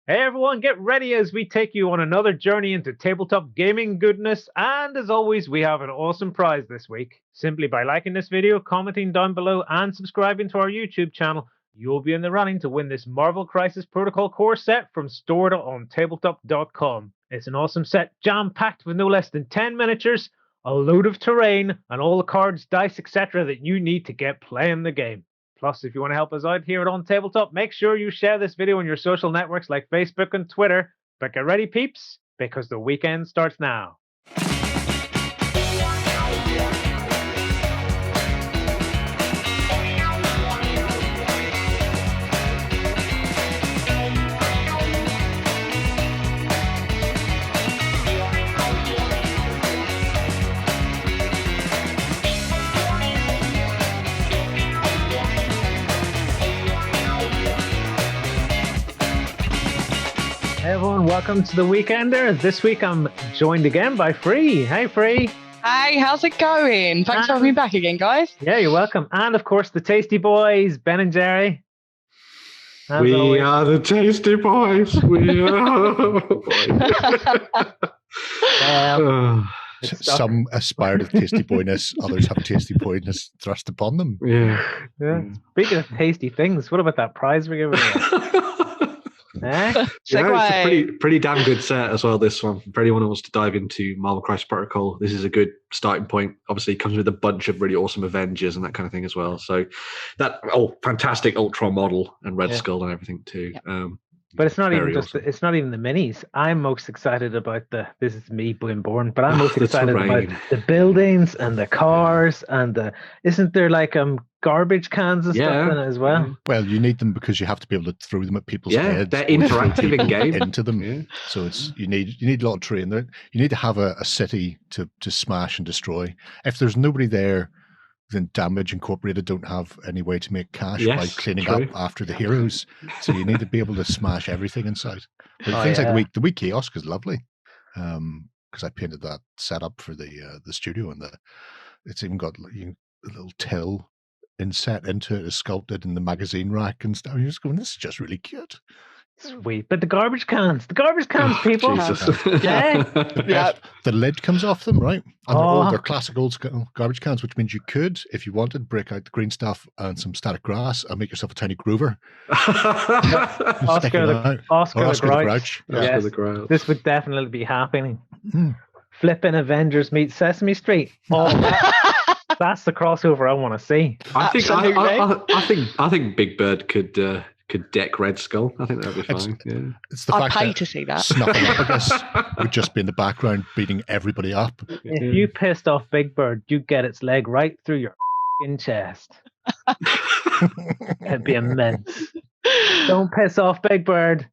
Hey everyone, get ready as we take you on another journey into tabletop gaming goodness. And as always, we have an awesome prize this week. Simply by liking this video, commenting down below, and subscribing to our YouTube channel, you'll be in the running to win this Marvel Crisis Protocol core set from store.ontabletop.com. It's an awesome set, jam-packed with no less than 10 miniatures, a load of terrain, and all the cards, dice, etc. that you need to get playing the game. Plus, if you want to help us out here at OnTabletop, make sure you share this video on your social networks like Facebook and Twitter. But get ready, peeps, because the weekend starts now. Hey everyone, welcome to The Weekender. This week I'm joined again by Free. Hey Free. Hey, how's it going? Thanks for having me back again, guys. Yeah, you're welcome. And of course, the Tasty Boys, Ben and Gerry. We are the Tasty Boys. We are. Some aspire to tasty boyness, others have tasty boyness thrust upon them. Yeah. Speaking of tasty things, what about that prize we're giving away? Yeah, it's a pretty damn good set as well, this one. For anyone who wants to dive into Marvel Crisis Protocol, this is a good starting point. Obviously, it comes with a bunch of really awesome Avengers and that kind of thing as well. So that fantastic Ultron model and Red Skull and everything too. Yeah. But it's not even awesome. it's not even the minis. I'm most excited about this is me being born, but I'm most excited about the buildings and the cars and isn't there like garbage cans and stuff in it as well? Well, you need them because you have to be able to throw them at people's heads. They're interactive in game into them. Yeah. So it's you need a lot of terrain there. You need to have a city to smash and destroy. If there's nobody there, then Damage Incorporated don't have any way to make cash by cleaning up after the heroes. So you need to be able to smash everything inside. But things like the week kiosk is lovely, because I painted that setup for the studio, and it's even got a little till inset into it, is sculpted in the magazine rack and stuff. You're just going, this is just really cute. Sweet, but the garbage cans, people. The lid comes off them, right? And they're classic old school garbage cans, which means you could, if you wanted, break out the green stuff and some static grass and make yourself a tiny Groover. Oscar the Grouch. Yes, the Grouch. This would definitely be happening. Flipping Avengers meets Sesame Street. That's the crossover I want to see. I think Big Bird could deck Red Skull. I think that would be fine. It's the I'd fact pay that to see that. Snuffing up, I guess, would just be in the background beating everybody up. If you pissed off Big Bird, you'd get its leg right through your chest. It'd be immense. Don't piss off Big Bird.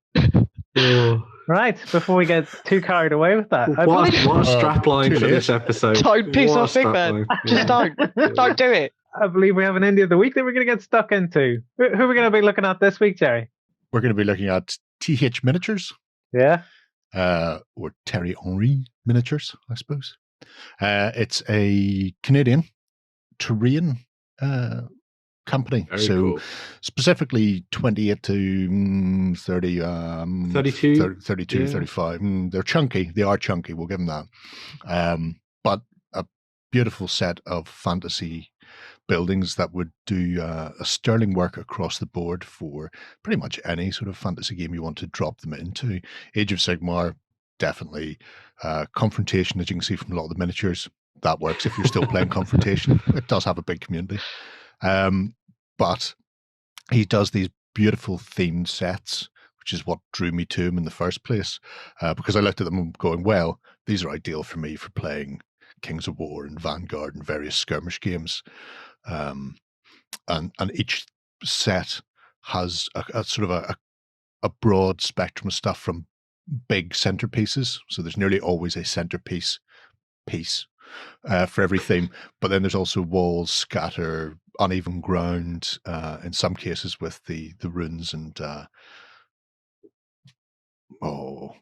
Right, before we get too carried away with that. What a strapline for this episode. Don't piss off Big Bird. Just don't do it. I believe we have an indie of the week that we're going to get stuck into. Who are we going to be looking at this week, Gerry? We're going to be looking at THMiniatures. Yeah. Or Terry Henry Miniatures, I suppose. It's a Canadian terrain company. Very cool. Specifically 28 to 30, 32, 35. They're chunky. They are chunky. We'll give them that. But a beautiful set of fantasy buildings that would do a sterling work across the board for pretty much any sort of fantasy game you want to drop them into. Age of Sigmar, definitely. Confrontation, as you can see from a lot of the miniatures, that works if you're still playing Confrontation. It does have a big community. But he does these beautiful themed sets, which is what drew me to him in the first place, because I looked at them going, well, these are ideal for me for playing Kings of War and Vanguard and various skirmish games. And each set has a sort of a broad spectrum of stuff, from big centerpieces. So there's nearly always a centerpiece piece for every theme. But then there's also walls, scatter, uneven ground, in some cases with the runes and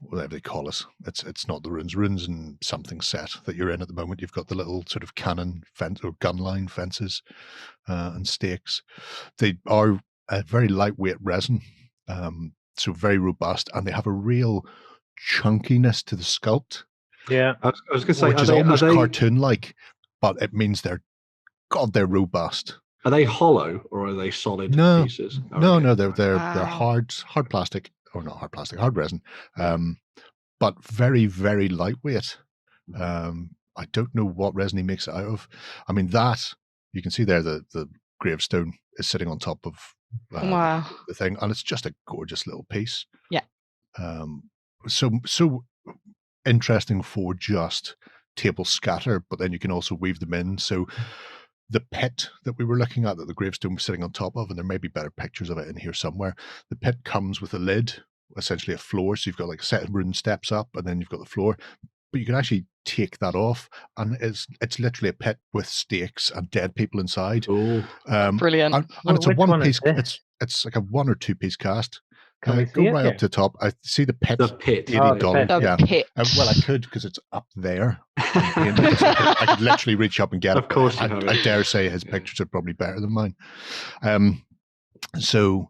whatever they call it. It's not the runes and something set that you're in at the moment. You've got the little sort of cannon fence or gun line fences and stakes. They are a very lightweight resin. so very robust, and they have a real chunkiness to the sculpt. Yeah, I was going to say, which is almost cartoon-like, but it means they're robust. Are they hollow or are they solid pieces? No, they're hard plastic, or not hard plastic, hard resin, but very, very lightweight. I don't know what resin he makes it out of. I mean, that you can see there, the gravestone is sitting on top of the thing, and it's just a gorgeous little piece. Yeah. So interesting for just table scatter, but then you can also weave them in. So the pit that we were looking at, that the gravestone was sitting on top of, and there may be better pictures of it in here somewhere. The pit comes with a lid, essentially a floor. So you've got like a set of rune steps up, and then you've got the floor. But you can actually take that off, and it's literally a pit with stakes and dead people inside. Brilliant. And it's a one piece. It's like a 1 or 2 piece cast. Can we go right up to the top? I see the pit. The pit. $80. The pit. Well, I could, because it's up there. I could literally reach up and get it. Of course, I dare say his pictures are probably better than mine. So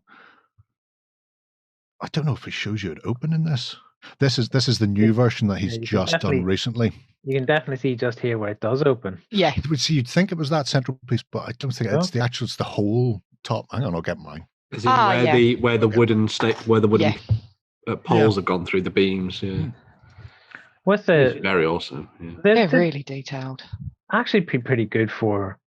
I don't know if it shows you it open in this. This is the new version that he's just done recently. You can definitely see just here where it does open. Yeah. So you'd think it was that central piece, but I don't think it's it's the whole top. Hang on, I'll get mine. Is it where the wooden poles have gone through the beams? Yeah. With the it's very awesome. Yeah. They're really detailed. Actually, pretty good for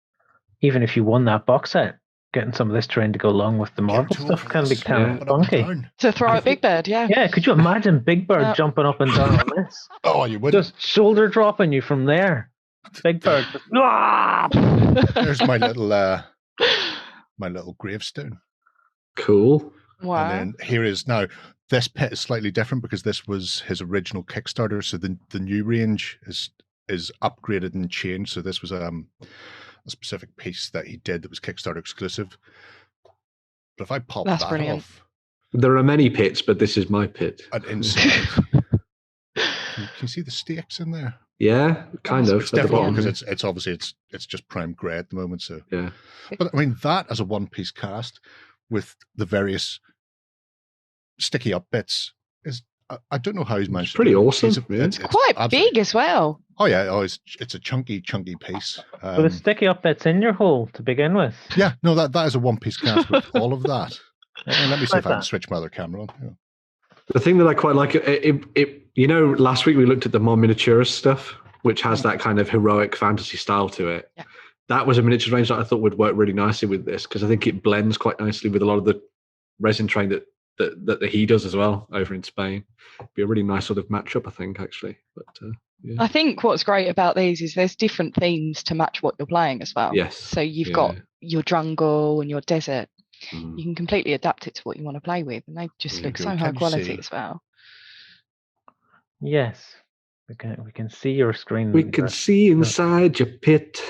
even if you won that box set. Getting some of this terrain to go along with the Marvel stuff can be kind of funky. To throw at Big Bird, yeah. Yeah, could you imagine Big Bird jumping up and down on this? Oh, you would. Just shoulder dropping you from there. Big Bird. There's my little gravestone. Cool. Wow. And then here is now. This pit is slightly different because this was his original Kickstarter. So the new range is upgraded and changed. So this was a specific piece that he did that was Kickstarter exclusive. But if I pop that off, there are many pits, but this is my pit. And inside, can you see the stakes in there? Yeah, kind of. It's difficult because it's obviously it's just prime grey at the moment. So yeah. But I mean, that as a one piece cast with the various sticky up bits is, I don't know how he's managed. It's pretty awesome. It's quite big as well. Oh yeah, it's a chunky piece. With a sticky up bits in your hole to begin with. Yeah, no, that is a one piece cast with all of that. And let me see if I can switch my other camera on. Yeah. The thing that I quite like, last week we looked at the more miniatures stuff, which has that kind of heroic fantasy style to it. Yeah. That was a miniatures range that I thought would work really nicely with this, because I think it blends quite nicely with a lot of the resin train that he does as well over in Spain. Be a really nice sort of matchup, I think, actually. But yeah. I think what's great about these is there's different themes to match what you're playing as well. Yes. So you've got your jungle and your desert. You can completely adapt it to what you want to play with, and they just look so high quality as well. Yes, we can see your screen. We can see inside your pit.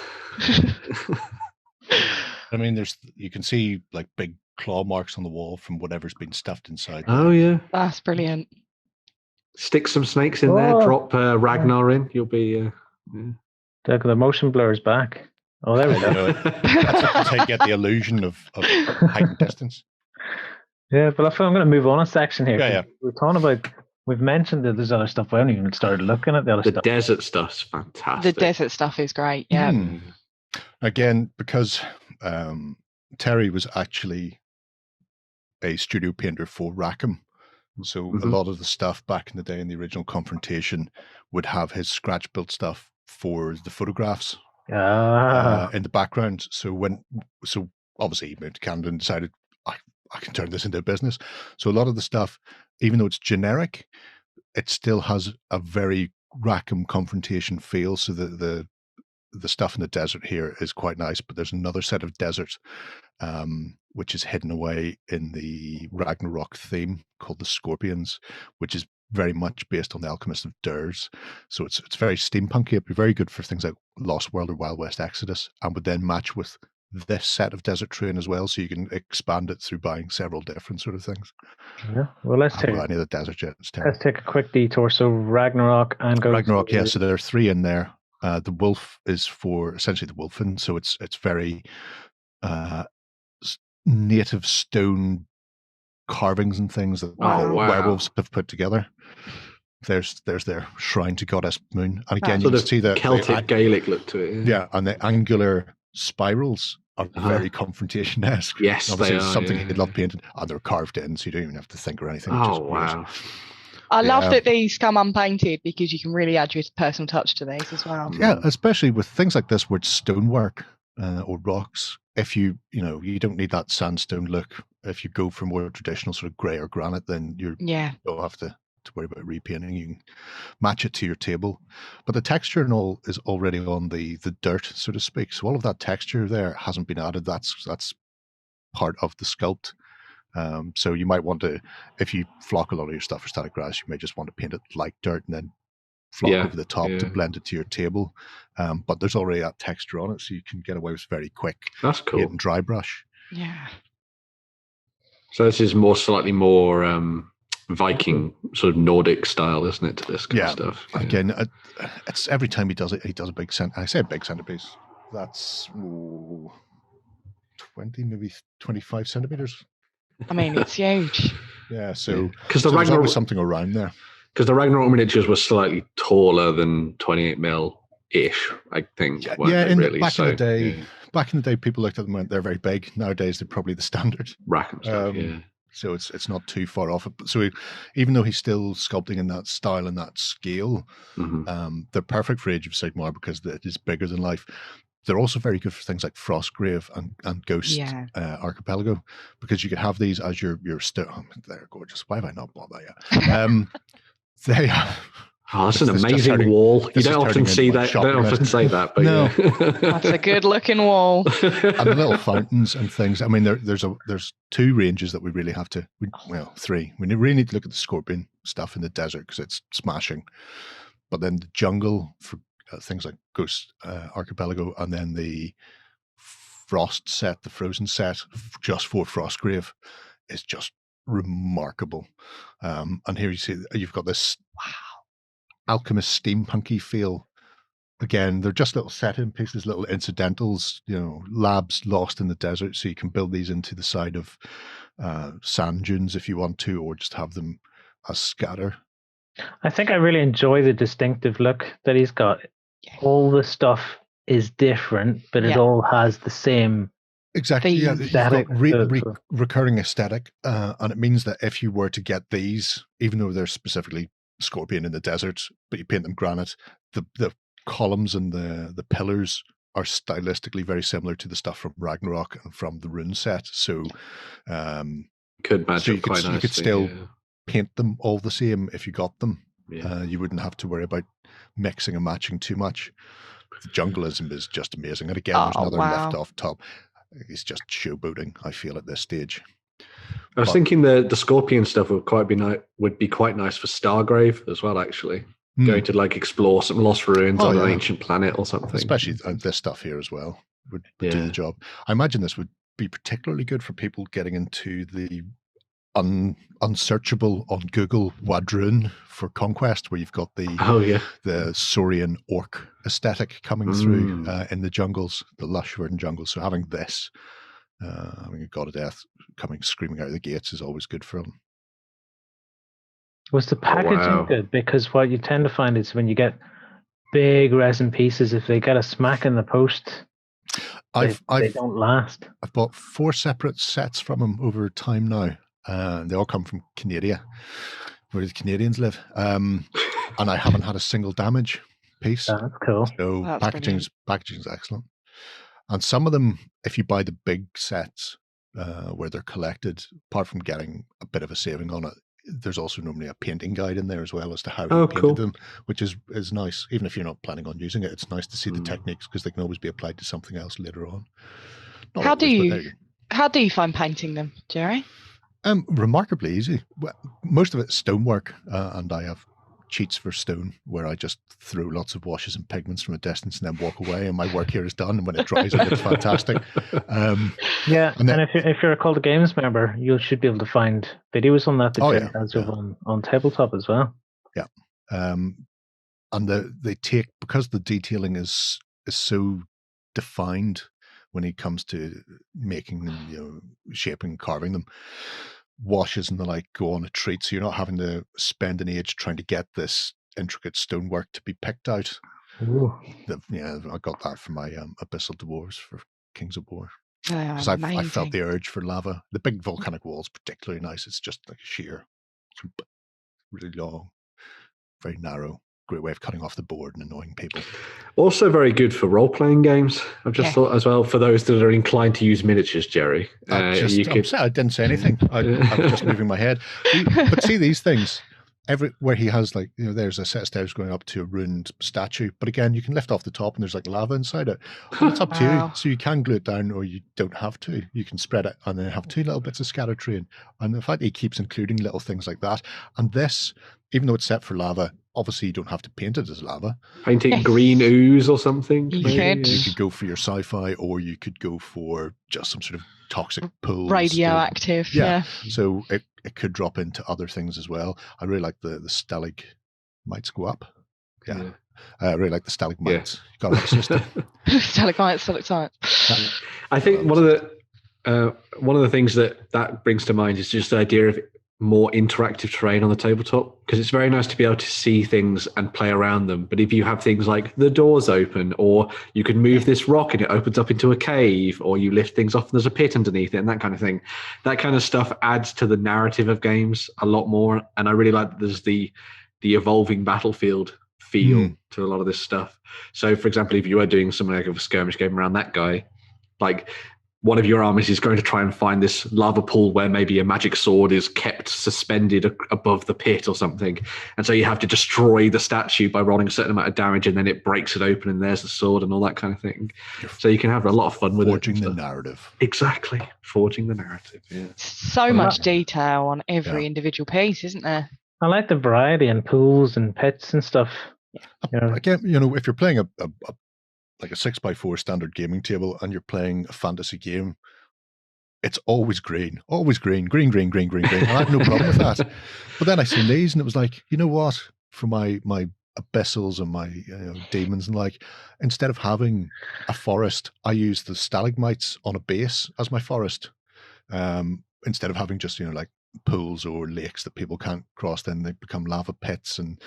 I mean, you can see like big claw marks on the wall from whatever's been stuffed inside. Oh yeah, that's brilliant. Stick some snakes in there. Drop Ragnar in. You'll be. The motion blur is back. Oh, there we go. That's how you get the illusion of height and distance. Yeah, but I feel I'm going to move on a section here. Yeah. We're talking about. We've mentioned that there's other stuff. We haven't even started looking at the other stuff. The desert stuff's fantastic. The desert stuff is great. Yeah. Again, because Terry was actually a studio painter for Rackham, so a lot of the stuff back in the day in the original Confrontation would have his scratch built stuff for the photographs. In the background. So obviously he moved to Canada and decided I can turn this into a business. So a lot of the stuff, even though it's generic, it still has a very Rackham Confrontation feel. So the stuff in the desert here is quite nice, but there's another set of deserts which is hidden away in the Ragnarok theme called the Scorpions, which is very much based on the Alchemist of Durs. So it's very steampunky. It'd be very good for things like Lost World or Wild West Exodus, and would then match with this set of desert terrain as well. So you can expand it through buying several different sort of things. Yeah. Well, let's take any of the desert yet. Let's take a quick detour. So Ragnarok and go. Ragnarok, yeah. So there are 3 in there. The wolf is for essentially the wolfen. So it's very native stone carvings and things that werewolves have put together. There's their shrine to Goddess Moon, and again you can see the Celtic Gaelic look to it. Yeah, and the angular spirals are very confrontation-esque. Yes, obviously they are, something he'd love painted, and they're carved in, so you don't even have to think or anything. Oh wow! I love that these come unpainted because you can really add your personal touch to these as well. Yeah, especially with things like this where it's stonework or rocks. If you don't need that sandstone look. If you go for more traditional sort of grey or granite, then you don't have to worry about repainting. You can match it to your table. But the texture and all is already on the dirt, so to speak. So all of that texture there hasn't been added. That's part of the sculpt. So you might want to, if you flock a lot of your stuff for static grass, you may just want to paint it like dirt and then flock over the top to blend it to your table. But there's already that texture on it, so you can get away with very quick. That's cool. Paint and dry brush. Yeah. So this is slightly more Viking sort of Nordic style, isn't it? To this kind of stuff. Yeah. Again, it's every time he does a big I say a big centerpiece. That's 20, maybe 25 centimeters. I mean, it's huge. Yeah, so because there's always something around there. Because the Ragnarok miniatures were slightly taller than 28 mil ish, I think. Back in the day, people looked at them and went, they're very big. Nowadays, they're probably the standard rack and stuff. So it's not too far off. So even though he's still sculpting in that style and that scale, they're perfect for Age of Sigmar because it is bigger than life. They're also very good for things like Frostgrave and Ghost Archipelago, because you could have these as your they're gorgeous. Why have I not bought that yet? They are. Oh, that's an amazing wall. You don't often see that. Don't often say that, but no, that's a good-looking wall. And the little fountains and things. I mean, there's 2 ranges that we really have to. 3. We really need to look at the scorpion stuff in the desert because it's smashing. But then the jungle for things like Ghost Archipelago, and then the frost set, the frozen set, just for Frostgrave, is just remarkable. And here you see you've got this alchemist steampunky feel. Again, they're just little set-in pieces, little incidentals, labs lost in the desert, so you can build these into the side of sand dunes if you want to, or just have them as scatter. I think I really enjoy the distinctive look that he's got. All the stuff is different, but it all has the same exactly aesthetic, recurring aesthetic, and it means that if you were to get these, even though they're specifically scorpion in the desert, but you paint them granite, the columns and the pillars are stylistically very similar to the stuff from Ragnarok and from the rune set. So could match so up quite nicely. You could still paint them all the same if you got them. You wouldn't have to worry about mixing and matching too much. The jungleism is just amazing. And again, there's another left off top. It's just showboating, I feel, at this stage. I was thinking the scorpion stuff would be quite nice for Stargrave as well, actually. Going to explore some lost ruins on an ancient planet or something. Especially this stuff here as well would do the job. I imagine this would be particularly good for people getting into the unsearchable on Google Wadrun for Conquest, where you've got the Saurian orc aesthetic coming through in the jungles, the lush verdant jungles. So having this, having a god of death coming screaming out of the gates is always good for them. Was the packaging good? Because what you tend to find is when you get big resin pieces, if they get a smack in the post, they don't last. I've bought 4 separate sets from them over time now. They all come from Canada, where the Canadians live. And I haven't had a single damage piece. That's cool. So packaging's excellent. And some of them, if you buy the big sets where they're collected, apart from getting a bit of a saving on it, there's also normally a painting guide in there as well as to how you painted them, which is nice. Even if you're not planning on using it, it's nice to see the techniques because they can always be applied to something else later on. How do you find painting them, Gerry? Remarkably easy. Well, most of it's stonework, and I have cheats for stone where I just throw lots of washes and pigments from a distance and then walk away, and my work here is done. And when it dries, it looks fantastic. And if you're a Call to Games member, you should be able to find videos on that on Tabletop as well. Yeah, and they take, because the detailing is so defined when it comes to making them, shaping, carving them. washes and the like go on a treat, so you're not having to spend an age trying to get this intricate stonework to be picked out. Yeah, I got that for my Abyssal Dwarves for Kings of War. Because I felt the urge for lava. The big volcanic wall is particularly nice. It's just like a sheer, really long, very narrow. Great way of cutting off the board and annoying people. Also very good for role-playing games. I've just thought as well, for those that are inclined to use miniatures, Jerry. I didn't say anything. I was just moving my head. But see these things. Where he has like, there's a set of stairs going up to a ruined statue. But again, you can lift off the top and there's like lava inside it. But it's up to you. So you can glue it down or you don't have to. You can spread it and then have 2 little bits of scatter terrain. And the fact he keeps including little things like that. And this, even though it's set for lava, obviously you don't have to paint it as lava. Paint it green ooze or something. You could go for your sci-fi or you could go for just some sort of toxic pools. Radioactive, yeah. So it could drop into other things as well. I really like the stalagmites go up. Yeah. I really like the stalagmites. You got a system. Stalagmites, stalactites. I think one of the things that brings to mind is just the idea of more interactive terrain on the tabletop, because it's very nice to be able to see things and play around them. But if you have things like the doors open, or you can move this rock and it opens up into a cave, or you lift things off and there's a pit underneath it and that kind of thing, that kind of stuff adds to the narrative of games a lot more. And I really like that there's the evolving battlefield feel to a lot of this stuff. So for example, if you are doing something like a skirmish game around that guy, like one of your armies is going to try and find this lava pool where maybe a magic sword is kept suspended above the pit or something. And so you have to destroy the statue by rolling a certain amount of damage, and then it breaks it open and there's the sword and all that kind of thing. So you can have a lot of fun with forging the narrative. Exactly. Forging the narrative, yeah. So much detail on every individual piece, isn't there? I like the variety and pools and pits and stuff. Again, if you're playing like a 6x4 standard gaming table and you're playing a fantasy game, it's always green. And I have no problem with that. But then I seen these and it was like, you know what? For my abyssals and my demons and like, instead of having a forest, I use the stalagmites on a base as my forest. Instead of having just, like pools or lakes that people can't cross, then they become lava pits, and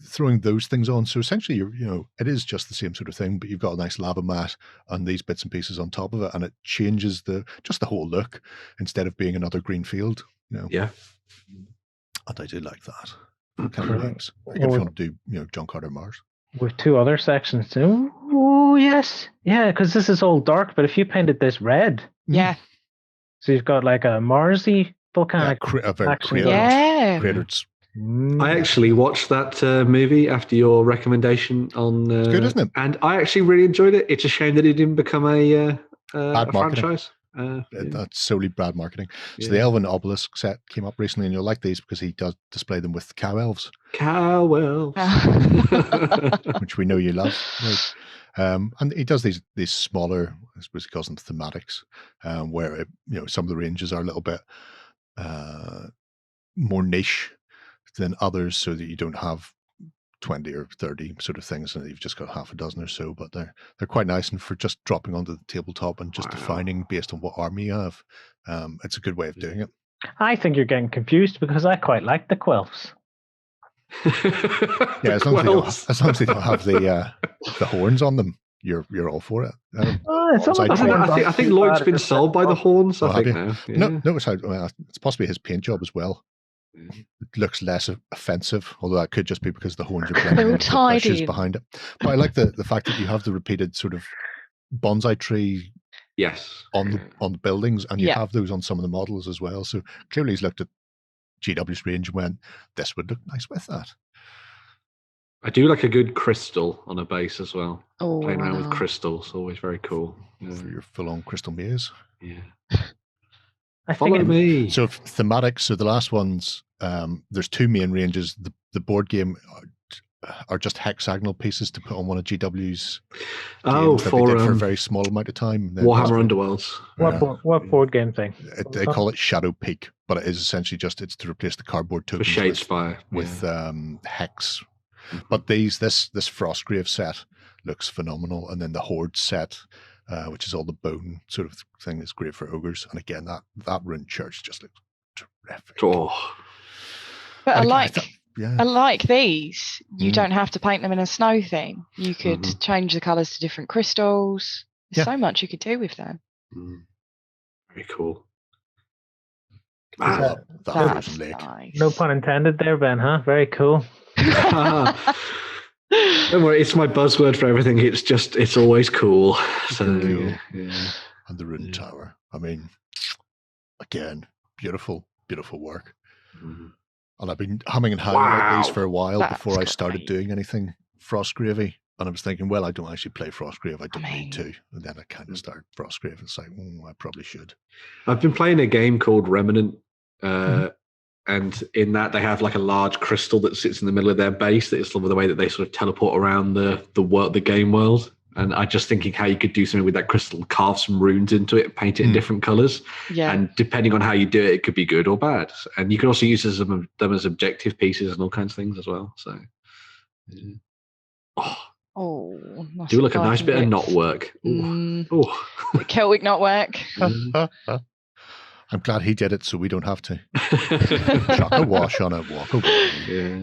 throwing those things on. So essentially it is just the same sort of thing, but you've got a nice lava mat and these bits and pieces on top of it, and it changes the whole look instead of being another green field. Yeah. And I do like that kind of things. Like if you want to do John Carter Mars with 2 other sections too. Oh yes, yeah, because this is all dark, but if you painted this red, so you've got like a Marsy volcanic, a very cratered. I actually watched that movie after your recommendation on. It's good, isn't it? And I actually really enjoyed it. It's a shame that it didn't become a franchise. That's solely bad marketing. So the Elven Obelisk set came up recently, and you'll like these because he does display them with cow elves. Which we know you love. Right. And he does these smaller, I suppose he calls them thematics, where some of the ranges are a little bit more niche than others, so that you don't have 20 or 30 sort of things, and you've just got half a dozen or so. But they're quite nice, and for just dropping onto the tabletop and just defining based on what army you have, it's a good way of doing it. I think you're getting confused because I quite like the Quelfs. Yeah, as long as they don't have the horns on them, you're all for it. I think Lloyd's been sold by the horns. I think now. Yeah. No, it's possibly his paint job as well. It looks less offensive, although that could just be because the horns are blending into the bushes behind it. But I like the fact that you have the repeated sort of bonsai tree on the buildings, and you have those on some of the models as well. So clearly he's looked at GW's range and went, this would look nice with that. I do like a good crystal on a base as well. Playing around with crystals, always very cool. For your full-on crystal maze. Yeah. Follow me. So thematic. So the last ones, there's 2 main ranges. The board game are just hexagonal pieces to put on one of GW's games that they did for a very small amount of time. Warhammer Underworlds. What board game thing? They call it Shadow Peak, but it is essentially it's to replace the cardboard tokens with hex. But this Frostgrave set looks phenomenal, and then the Horde set, which is all the bone sort of thing, is great for ogres. And again, that rune church just looks Oh. But unlike these, you don't have to paint them in a snow theme. You could change the colours to different crystals. There's so much you could do with them. Very cool. That's nice. No pun intended there, Ben, huh? Very cool. Don't worry, it's my buzzword for everything. It's always cool. So cool. And the Rune Tower. I mean, again, beautiful work. And I've been humming and hawing about these for a while before I started doing anything Frostgrave. And I was thinking, well, I don't actually play Frostgrave. I don't need to. And then I kind of started Frostgrave and say, I probably should. I've been playing a game called Remnant. And in that, they have like a large crystal that sits in the middle of their base. That is the way that they sort of teleport around the game world. And I'm just thinking how you could do something with that crystal, carve some runes into it, paint it in different colors. Yeah. And depending on how you do it, it could be good or bad. And you can also use them as objective pieces and all kinds of things as well. So, do look a nice bit of knot work. Celtic knot work. I'm glad he did it so we don't have to. Chuck a wash on it, walk away. Yeah.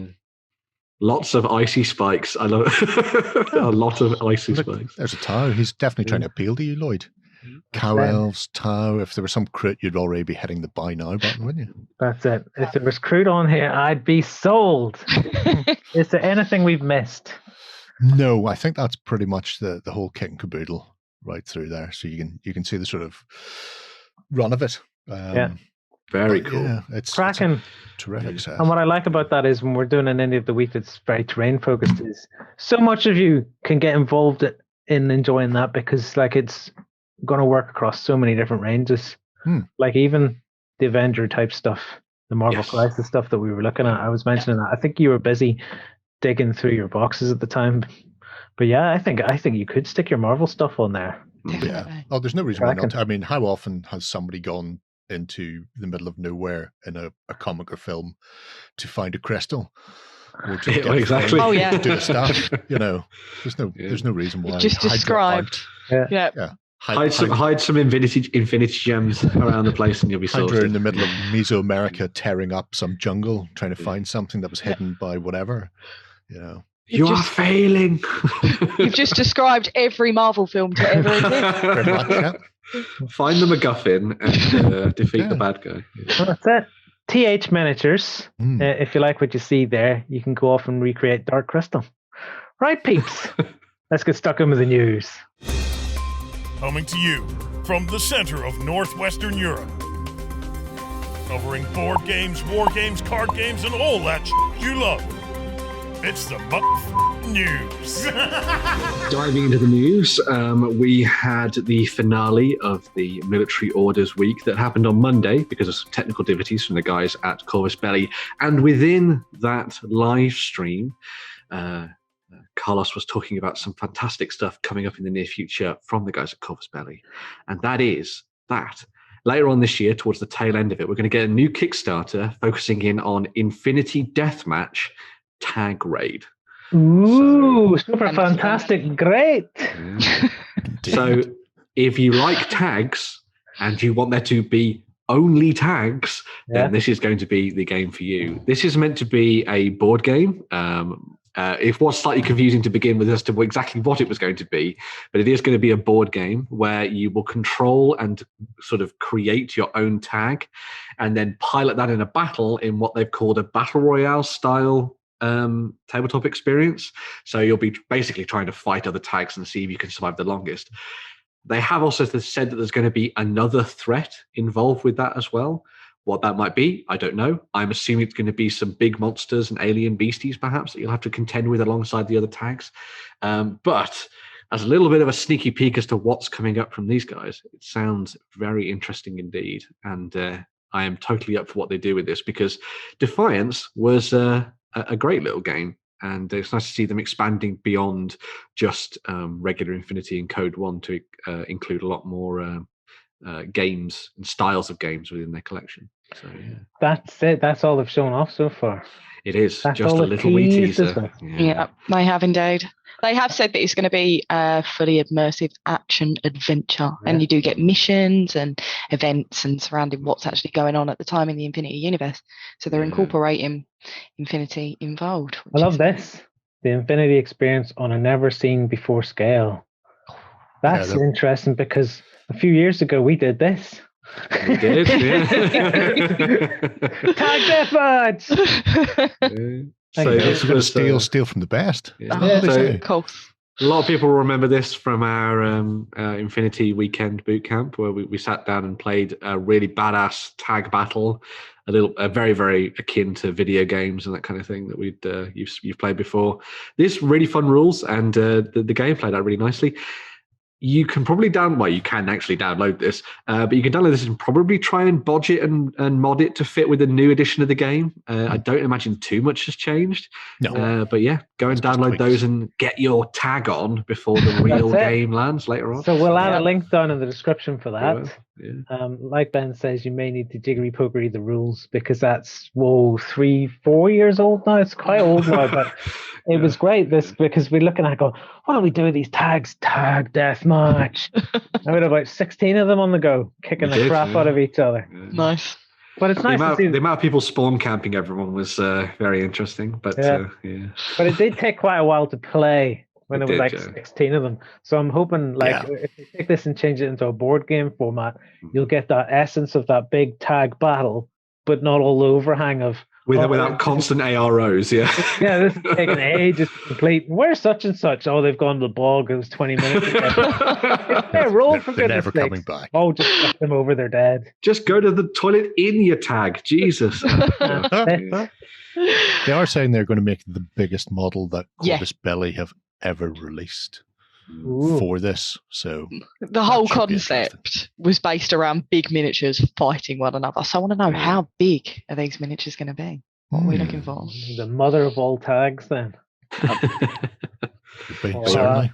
Lots of icy spikes. I love it. A lot of icy spikes. There's a Tau. He's definitely trying to appeal to you, Lloyd. Cow Elves, Tau. If there was some crit, you'd already be hitting the buy now button, wouldn't you? That's it. If there was crit on here, I'd be sold. Is there anything we've missed? No, I think that's pretty much the whole kit and caboodle right through there. So you can see the sort of run of it. Very cool. Yeah, it's cracking. It's terrific set. And what I like about that is when we're doing an Indie of the Week that's very terrain focused, is so much of you can get involved in enjoying that because like it's going to work across so many different ranges. Like even the Avenger type stuff, the Marvel Crisis stuff that we were looking at. I was mentioning that. I think you were busy digging through your boxes at the time. But yeah, I think you could stick your Marvel stuff on there. Yeah. Oh, there's no reason why not. I mean, how often has somebody gone into the middle of nowhere in a comic or film to find a crystal or to get exactly to do the stuff? You know, there's no reason why. Just described. Hide some infinity gems around the place and you'll be sorted. Hydra in the middle of Mesoamerica tearing up some jungle trying to find something that was hidden by whatever, you know. You are failing. You've just described every Marvel film to ever exist. Pretty much, yeah. Find the MacGuffin and defeat the bad guy. Well, that's it. THMiniatures. If you like what you see there, you can go off and recreate Dark Crystal. Right, peeps. Let's get stuck in with the news. Coming to you from the center of Northwestern Europe. Covering board games, war games, card games, and all that you love. It's the news. Diving into the news, we had the finale of the Military Orders Week that happened on Monday because of some technical difficulties from the guys at Corvus Belli. And within that live stream, Carlos was talking about some fantastic stuff coming up in the near future from the guys at Corvus Belli. And that is that later on this year, towards the tail end of it, we're going to get a new Kickstarter focusing in on Infinity Deathmatch Tag Raid. Ooh, super fantastic. Great. So if you like tags and you want there to be only tags, then this is going to be the game for you. This is meant to be a board game. It was slightly confusing to begin with as to exactly what it was going to be, but it is going to be a board game where you will control and sort of create your own tag and then pilot that in a battle in what they've called a battle royale style tabletop experience. So you'll be basically trying to fight other tags and see if you can survive the longest. They have also said that there's going to be another threat involved with that as well. What that might be, I don't know. I'm assuming it's going to be some big monsters and alien beasties, perhaps, that you'll have to contend with alongside the other tags. But as a little bit of a sneaky peek as to what's coming up from these guys, it sounds very interesting indeed. And I am totally up for what they do with this because Defiance was a great little game. And it's nice to see them expanding beyond just regular Infinity and Code 1 to include a lot more games and styles of games within their collection. So yeah, that's it. That's all they've shown off so far. It is That's just a little wee teaser. Yeah, they have indeed. They have said that it's going to be a fully immersive action adventure, and you do get missions and events and surrounding what's actually going on at the time in the Infinity universe. So they're incorporating Infinity involved. I love this. The Infinity experience on a never seen before scale. That's interesting because a few years ago we did this. We did, yeah. Tag Deathmatch! So this was steal from the best. Cool. A lot of people remember this from our Infinity Weekend Boot Camp, where we sat down and played a really badass tag battle, very, very akin to video games and that kind of thing that you've played before. This really fun rules, and the game played out really nicely. You can probably you can actually download this, but you can download this and probably try and bodge it and mod it to fit with the new edition of the game. I don't imagine too much has changed. No. But yeah, go and download those and get your tag on before the real game lands later on. So we'll add a link down in the description for that. Yeah. Like Ben says, you may need to jiggery pokery the rules because that's 3-4 years old now. It's quite old now, but it was great because we're looking at going, what do we do with these tags? Tag Deathmatch. I had about 16 of them on the go, kicking the crap out of each other. Yeah. Nice. But it's nice to see the amount of people spawn camping everyone was very interesting. But but it did take quite a while to play when it was 16 of them. So I'm hoping if they take this and change it into a board game format, you'll get that essence of that big tag battle, but not all the overhang of without constant AROs. Yeah, this is taking ages to complete. Where's such and such? Oh, they've gone to the bog. It was 20 minutes ago. Roll for goodness never sakes. coming back. Oh, just flip them over. They're dead. Just go to the toilet in your tag. Jesus. They are saying they're going to make the biggest model that Corvus Belli have ever released for this. So the whole concept was based around big miniatures fighting one another. So I want to know, how big are these miniatures going to be? What are we looking for? The mother of all tags, then. Certainly.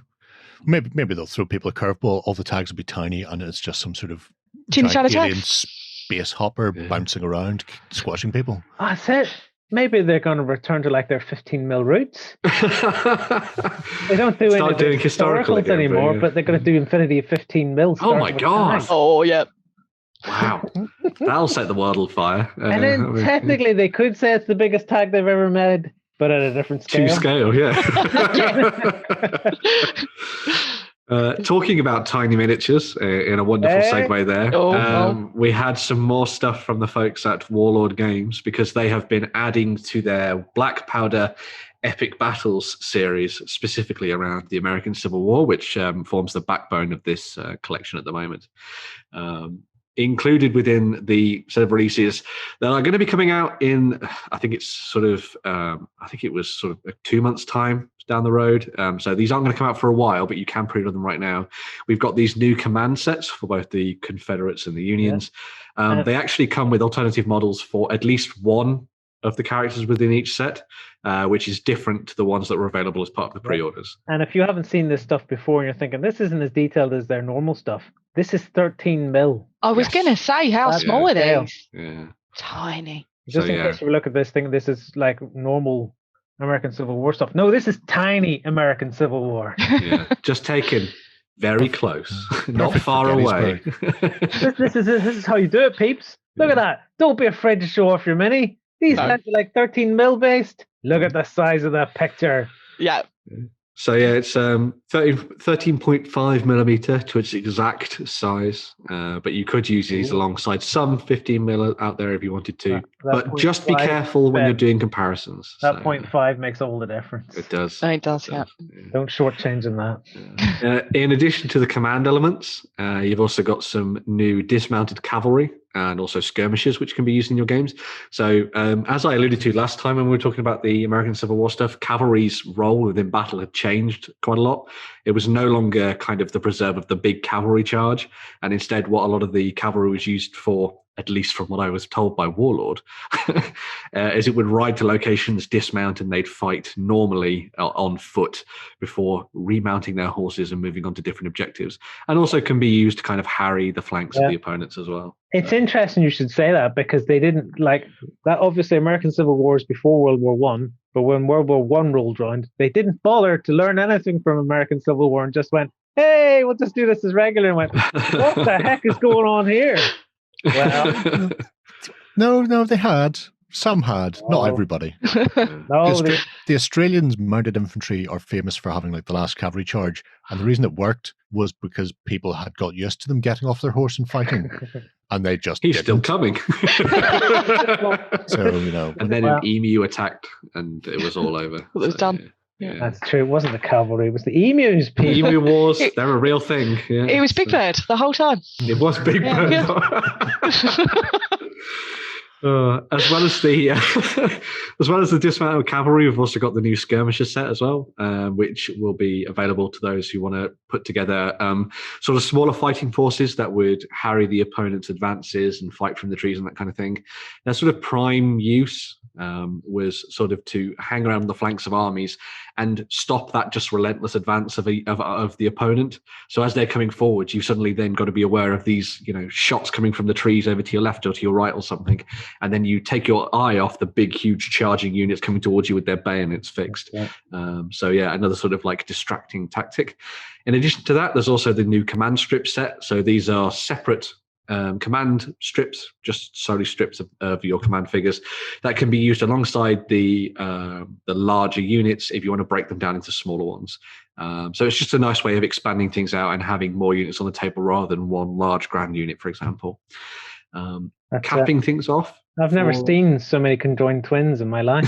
Maybe they'll throw people a curveball. All the tags will be tiny, and it's just some sort of alien space hopper bouncing around, squashing people. That's it. Maybe they're going to return to their 15mm roots. They don't do any doing historicals anymore, but they're going to do Infinity 15mm. Oh my god! Oh yeah! Wow, that'll set the world on fire. And then technically, they could say it's the biggest tag they've ever made, but at a different scale. 2 scale, yeah. Talking about tiny miniatures, in a wonderful segue there, we had some more stuff from the folks at Warlord Games because they have been adding to their Black Powder Epic Battles series, specifically around the American Civil War, which forms the backbone of this collection at the moment. Included within the set of releases that are going to be coming out in, I think it's sort of, it was sort of 2 months' time down the road. So these aren't going to come out for a while, but you can pre-order them right now. We've got these new command sets for both the Confederates and the Unions. They actually come with alternative models for at least one of the characters within each set, which is different to the ones that were available as part of the pre-orders. And if you haven't seen this stuff before and you're thinking, this isn't as detailed as their normal stuff, this is 13mm. I was going to say, how small are these? Yeah. Tiny. Just in case we look at this thing, this is like normal American Civil War stuff. No, this is tiny American Civil War. Yeah. Just taken very close, not far away. This is how you do it, peeps. Look at that. Don't be afraid to show off your mini. These are like 13mm based. Look at the size of that picture. Yeah. So yeah, it's 13.5mm to its exact size, but you could use these alongside some 15mm out there if you wanted to. But just be careful when you're doing comparisons. That 0.5 makes all the difference. It does. It does, yeah. Don't shortchange in that. In addition to the command elements, you've also got some new dismounted cavalry and also skirmishers, which can be used in your games. So as I alluded to last time when we were talking about the American Civil War stuff, cavalry's role within battle had changed quite a lot. It was no longer kind of the preserve of the big cavalry charge, and instead what a lot of the cavalry was used for, at least from what I was told by Warlord, is it would ride to locations, dismount, and they'd fight normally on foot before remounting their horses and moving on to different objectives. And also can be used to kind of harry the flanks of the opponents as well. It's interesting you should say that, because they didn't like that. Obviously, American Civil War is before World War One, but when World War One rolled around, they didn't bother to learn anything from American Civil War and just went, "Hey, we'll just do this as regular." And went, "What the heck is going on here?" Well, no, they had. Some had, not everybody. No, the Australians mounted infantry are famous for having like the last cavalry charge, and the reason it worked was because people had got used to them getting off their horse and fighting, and they just he's still coming. So and then an emu attacked, and it was all over. It was done. Yeah. That's true. It wasn't the cavalry; it was the emus. The emu wars, they're a real thing. Yeah, it was Big Bird the whole time. It was Big Bird. As well as the dismounted cavalry, we've also got the new skirmisher set as well, which will be available to those who want to put together sort of smaller fighting forces that would harry the opponent's advances and fight from the trees and that kind of thing. Their sort of prime use was sort of to hang around the flanks of armies and stop that just relentless advance of the opponent. So as they're coming forward, you suddenly then got to be aware of these, shots coming from the trees over to your left or to your right or something, and then you take your eye off the big, huge charging units coming towards you with their bayonets fixed. Yeah. Another sort of like distracting tactic. In addition to that, there's also the new command strip set. So these are separate command strips, just solely strips of your command figures that can be used alongside the larger units if you want to break them down into smaller ones. So it's just a nice way of expanding things out and having more units on the table rather than one large grand unit, for example. Capping things off. I've never seen so many conjoined twins in my life.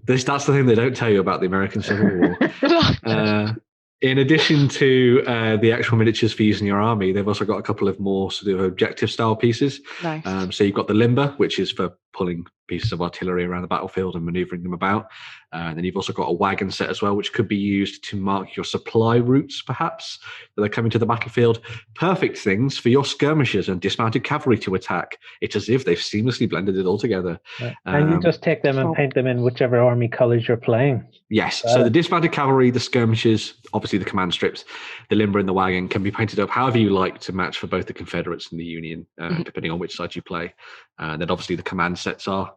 That's the thing they don't tell you about the American Civil War. In addition to the actual miniatures for using your army, they've also got a couple of more sort of objective style pieces. Nice. So you've got the limber, which is for pulling pieces of artillery around the battlefield and maneuvering them about. And then you've also got a wagon set as well, which could be used to mark your supply routes, perhaps, that are coming to the battlefield. Perfect things for your skirmishers and dismounted cavalry to attack. It's as if they've seamlessly blended it all together. And you just take them and paint them in whichever army colours you're playing. Yes. So the dismounted cavalry, the skirmishers, obviously the command strips, the limber and the wagon can be painted up however you like to match for both the Confederates and the Union, depending on which side you play. And then obviously the command sets are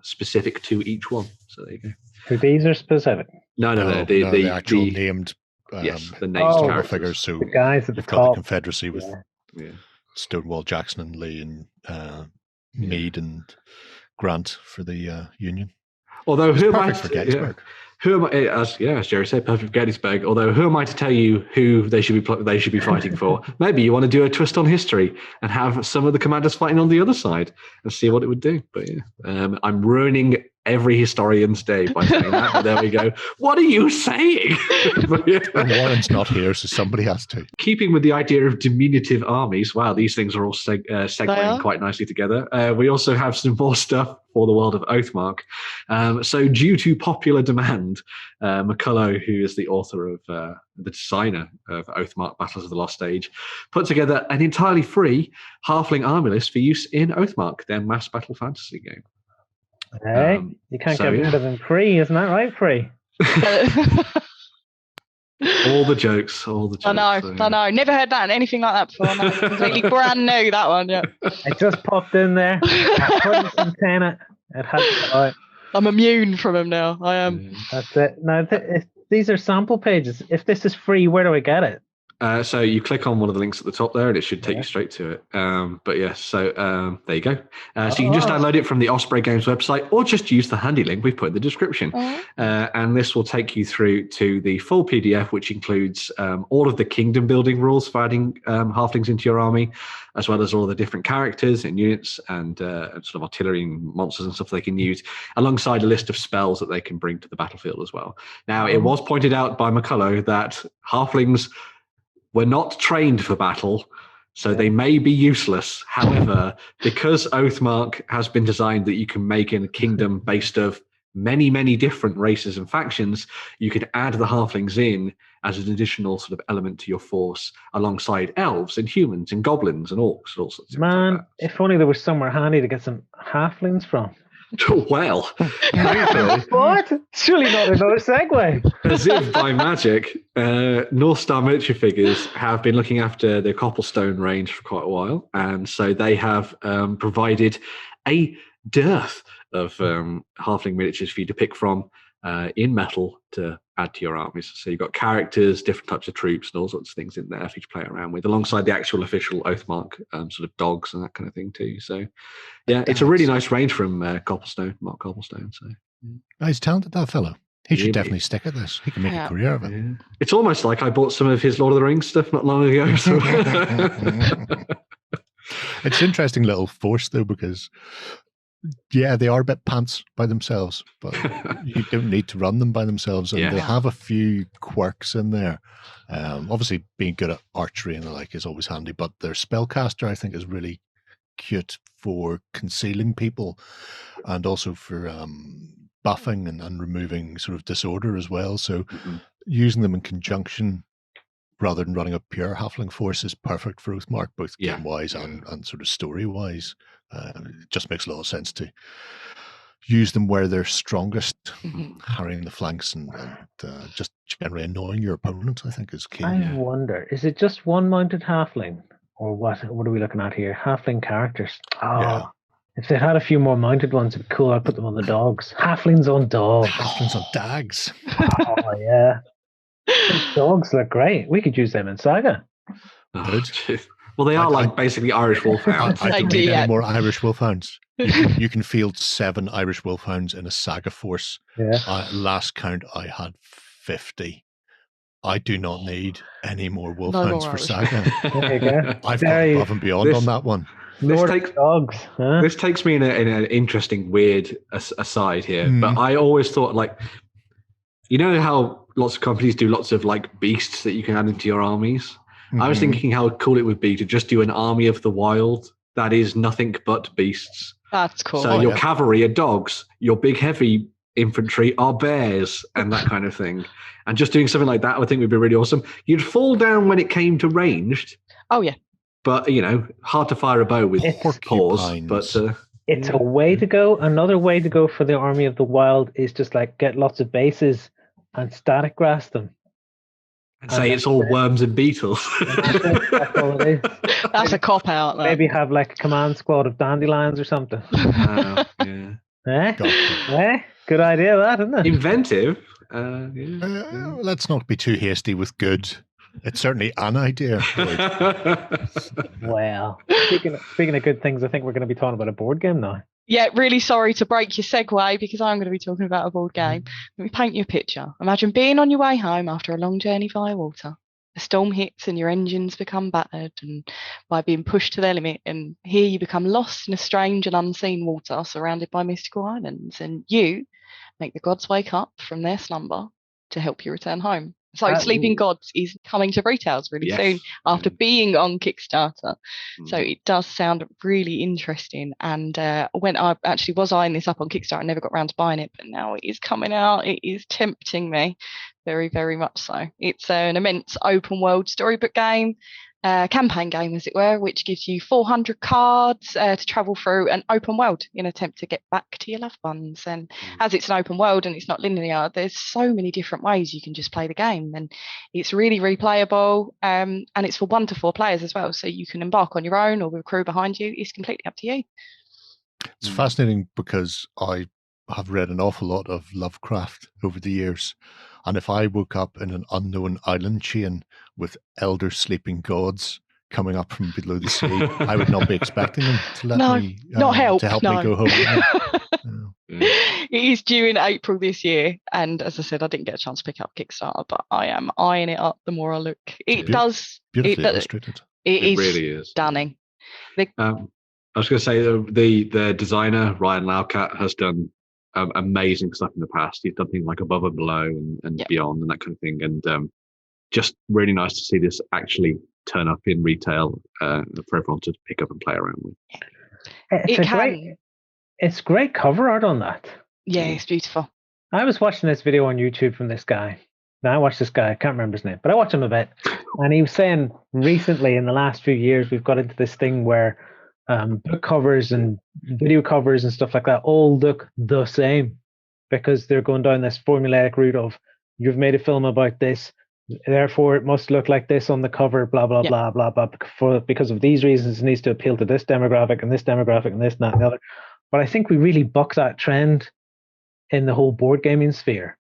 specific to each one. So there you go. So these are specific? No. The actual named the named figures. So the guys at the you've top. got the Confederacy with Stonewall Jackson and Lee and Meade and Grant for the Union. Although who am I for Gettysburg? Who am I? As Gerry said, perfect for Gettysburg. Although, who am I to tell you who they should be fighting for? Maybe you want to do a twist on history and have some of the commanders fighting on the other side and see what it would do. But I'm ruining every historian's day by saying that. But there we go. What are you saying? Warren's not here, so somebody has to. Keeping with the idea of diminutive armies, wow, these things are all segueing quite nicely together. We also have some more stuff for the world of Oathmark. So due to popular demand, McCullough, who is the author of the designer of Oathmark Battles of the Lost Age, put together an entirely free Halfling army list for use in Oathmark, their mass battle fantasy game. Hey, you can't get better than free, isn't that right, free? all the jokes. I know. Never heard that anything like that before. No. Completely brand new, that one. Yeah. It just popped in there. I couldn't contain it. It had to go out. I'm immune from him now. I am. That's it. Now, these are sample pages. If this is free, where do I get it? So you click on one of the links at the top there and it should take you straight to it. There you go. So you can just download it from the Osprey Games website or just use the handy link we've put in the description. And this will take you through to the full PDF, which includes all of the kingdom building rules for adding halflings into your army, as well as all the different characters and units and sort of artillery and monsters and stuff they can use, alongside a list of spells that they can bring to the battlefield as well. Now, it was pointed out by McCullough that halflings were not trained for battle, so they may be useless. However, because Oathmark has been designed that you can make in a kingdom based of many, many different races and factions, you could add the halflings in as an additional sort of element to your force, alongside elves and humans and goblins and orcs and all sorts of things. Man, if only there was somewhere handy to get some halflings from. Well, thankfully, What? Surely not another segue. as if by magic, North Star Miniature Figures have been looking after the Copplestone range for quite a while, and so they have provided a dearth of halfling miniatures for you to pick from in metal to add to your armies. So you've got characters, different types of troops, and all sorts of things in there for you to play around with, alongside the actual official Oathmark sort of dogs and that kind of thing too. So yeah, it's a really nice range from Mark Copplestone. So he's talented, that fellow. He should Really? definitely stick at this. He can make a career of it. yeah. It's almost like I bought some of his Lord of the Rings stuff not long ago. So. It's an interesting little force, though, because yeah, they are a bit pants by themselves, but you don't need to run them by themselves, and they have a few quirks in there. Obviously, being good at archery and the like is always handy, but their spellcaster, I think, is really cute for concealing people, and also for buffing and removing sort of disorder as well. So using them in conjunction rather than running a pure halfling force is perfect for Oathmark, both game-wise and sort of story-wise. It just makes a lot of sense to use them where they're strongest, harrying the flanks and just generally annoying your opponent, I think, is key. I wonder, is it just one mounted halfling? Or what are we looking at here? Halfling characters. Oh, if they had a few more mounted ones, it'd be cool. I'd put them on the dogs. Halflings on dogs. Halflings on dags. Oh, yeah. Those dogs look great. We could use them in Saga. Good. Well, they are like basically Irish wolfhounds. I don't need any more Irish wolfhounds. You can field 7 Irish wolfhounds in a Saga force. Yeah. Last count, I had 50. I do not need any more wolfhounds for Saga. There you go. I've gone above and beyond on that one. Dogs. Huh? This takes me in an interesting, weird aside here. But I always thought, like, you know how lots of companies do lots of like beasts that you can add into your armies? I was thinking how cool it would be to just do an army of the wild that is nothing but beasts. That's cool. So your cavalry are dogs, your big heavy infantry are bears, and that kind of thing. And just doing something like that, I think would be really awesome. You'd fall down when it came to ranged. Oh, yeah. But, you know, hard to fire a bow with paws. But it's a way to go. Another way to go for the Army of the Wild is just like get lots of bases and static grass them. And say it's all worms and beetles. That's all it is. That's a cop out. Maybe have like a command squad of dandelions or something. Good idea, that, isn't it? Inventive. Let's not be too hasty with good. It's certainly an idea. Well, speaking of good things, I think we're going to be talking about a board game now. Yeah, really sorry to break your segue because I'm going to be talking about a board game. Let me paint you a picture. Imagine being on your way home after a long journey via water. A storm hits and your engines become battered and by being pushed to their limit, and here you become lost in a strange and unseen water surrounded by mystical islands, and you make the gods wake up from their slumber to help you return home. So Sleeping Gods is coming to retails really soon after being on Kickstarter. So it does sound really interesting. And when I actually was eyeing this up on Kickstarter, I never got around to buying it, but now it is coming out. It is tempting me very, very much so. It's an immense open world storybook game, campaign game, as it were, which gives you 400 cards to travel through an open world in an attempt to get back to your loved ones. And as it's an open world and it's not linear, there's so many different ways you can just play the game, and it's really replayable, and it's for 1 to 4 players as well, so you can embark on your own or with a crew behind you. It's completely up to you. It's fascinating because I have read an awful lot of Lovecraft over the years, and if I woke up in an unknown island chain with elder sleeping gods coming up from below the sea, I would not be expecting them to let me help me go home. It is due in April this year, and as I said, I didn't get a chance to pick up Kickstarter, but I am eyeing it up the more I look. Beautifully illustrated. It really is stunning. I was going to say the designer Ryan Laukat has done amazing stuff in the past. He's done things like Above and Below and Beyond and that kind of thing, and just really nice to see this actually turn up in retail for everyone to pick up and play around with. It's great cover art on that. Yeah, it's beautiful. I was watching this video on YouTube from this guy. Now I watched this guy, I can't remember his name, but I watched him a bit. And he was saying recently in the last few years, we've got into this thing where book covers and video covers and stuff like that all look the same because they're going down this formulaic route of you've made a film about this, therefore it must look like this on the cover, blah, blah, blah, blah, blah. Because of these reasons, it needs to appeal to this demographic and this demographic and this, and that, and the other. But I think we really buck that trend in the whole board gaming sphere.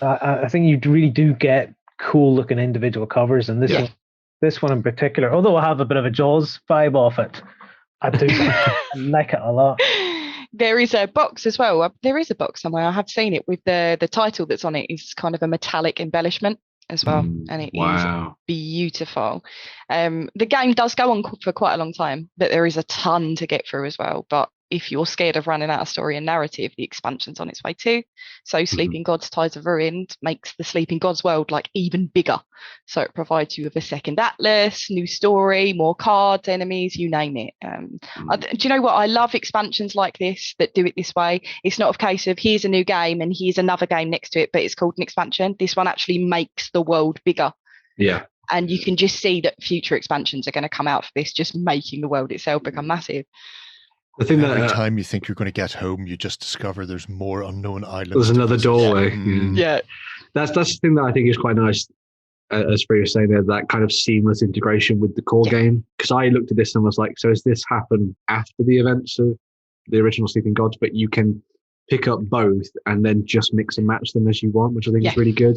I think you really do get cool looking individual covers, and this one in particular, although I have a bit of a Jaws vibe off it, I do I like it a lot. There is a box as well. There is a box somewhere. I have seen it with the title that's on it is kind of a metallic embellishment as well, and it is beautiful. The game does go on for quite a long time, but there is a ton to get through as well. But if you're scared of running out of story and narrative, the expansion's on its way too. So Sleeping Gods Tides of Ruin makes the Sleeping Gods world like even bigger. So it provides you with a second atlas, new story, more cards, enemies, you name it. Do you know what? I love expansions like this that do it this way. It's not a case of here's a new game and here's another game next to it, but it's called an expansion. This one actually makes the world bigger. Yeah. And you can just see that future expansions are going to come out for this, just making the world itself become massive. The thing that every time you think you're going to get home, you just discover there's more unknown islands. There's another doorway. Yeah. That's the thing that I think is quite nice, as Free was saying there, that kind of seamless integration with the core game. Because I looked at this and was like, so has this happened after the events of the original Sleeping Gods? But you can pick up both and then just mix and match them as you want, which I think is really good.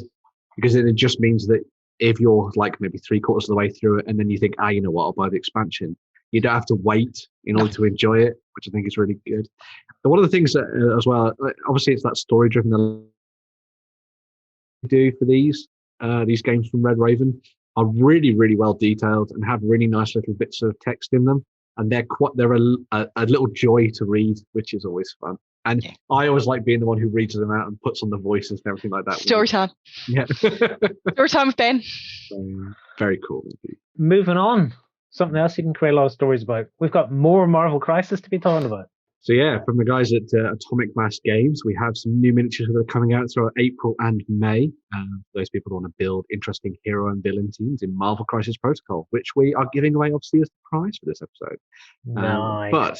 Because it just means that if you're like maybe 3/4 of the way through it and then you think, you know what, I'll buy the expansion, you don't have to wait in order to enjoy it, which I think is really good. And one of the things that, as well, obviously it's that story-driven do for these games from Red Raven are really, really well detailed and have really nice little bits of text in them. And they're a little joy to read, which is always fun. And I always like being the one who reads them out and puts on the voices and everything like that. Story time. Yeah. Story time with Ben. Very cool. Moving on. Something else you can create a lot of stories about. We've got more Marvel Crisis to be talking about. So yeah, from the guys at Atomic Mass Games, we have some new miniatures that are coming out throughout April and May. For those people who want to build interesting hero and villain teams in Marvel Crisis Protocol, which we are giving away obviously as the prize for this episode. Nice. But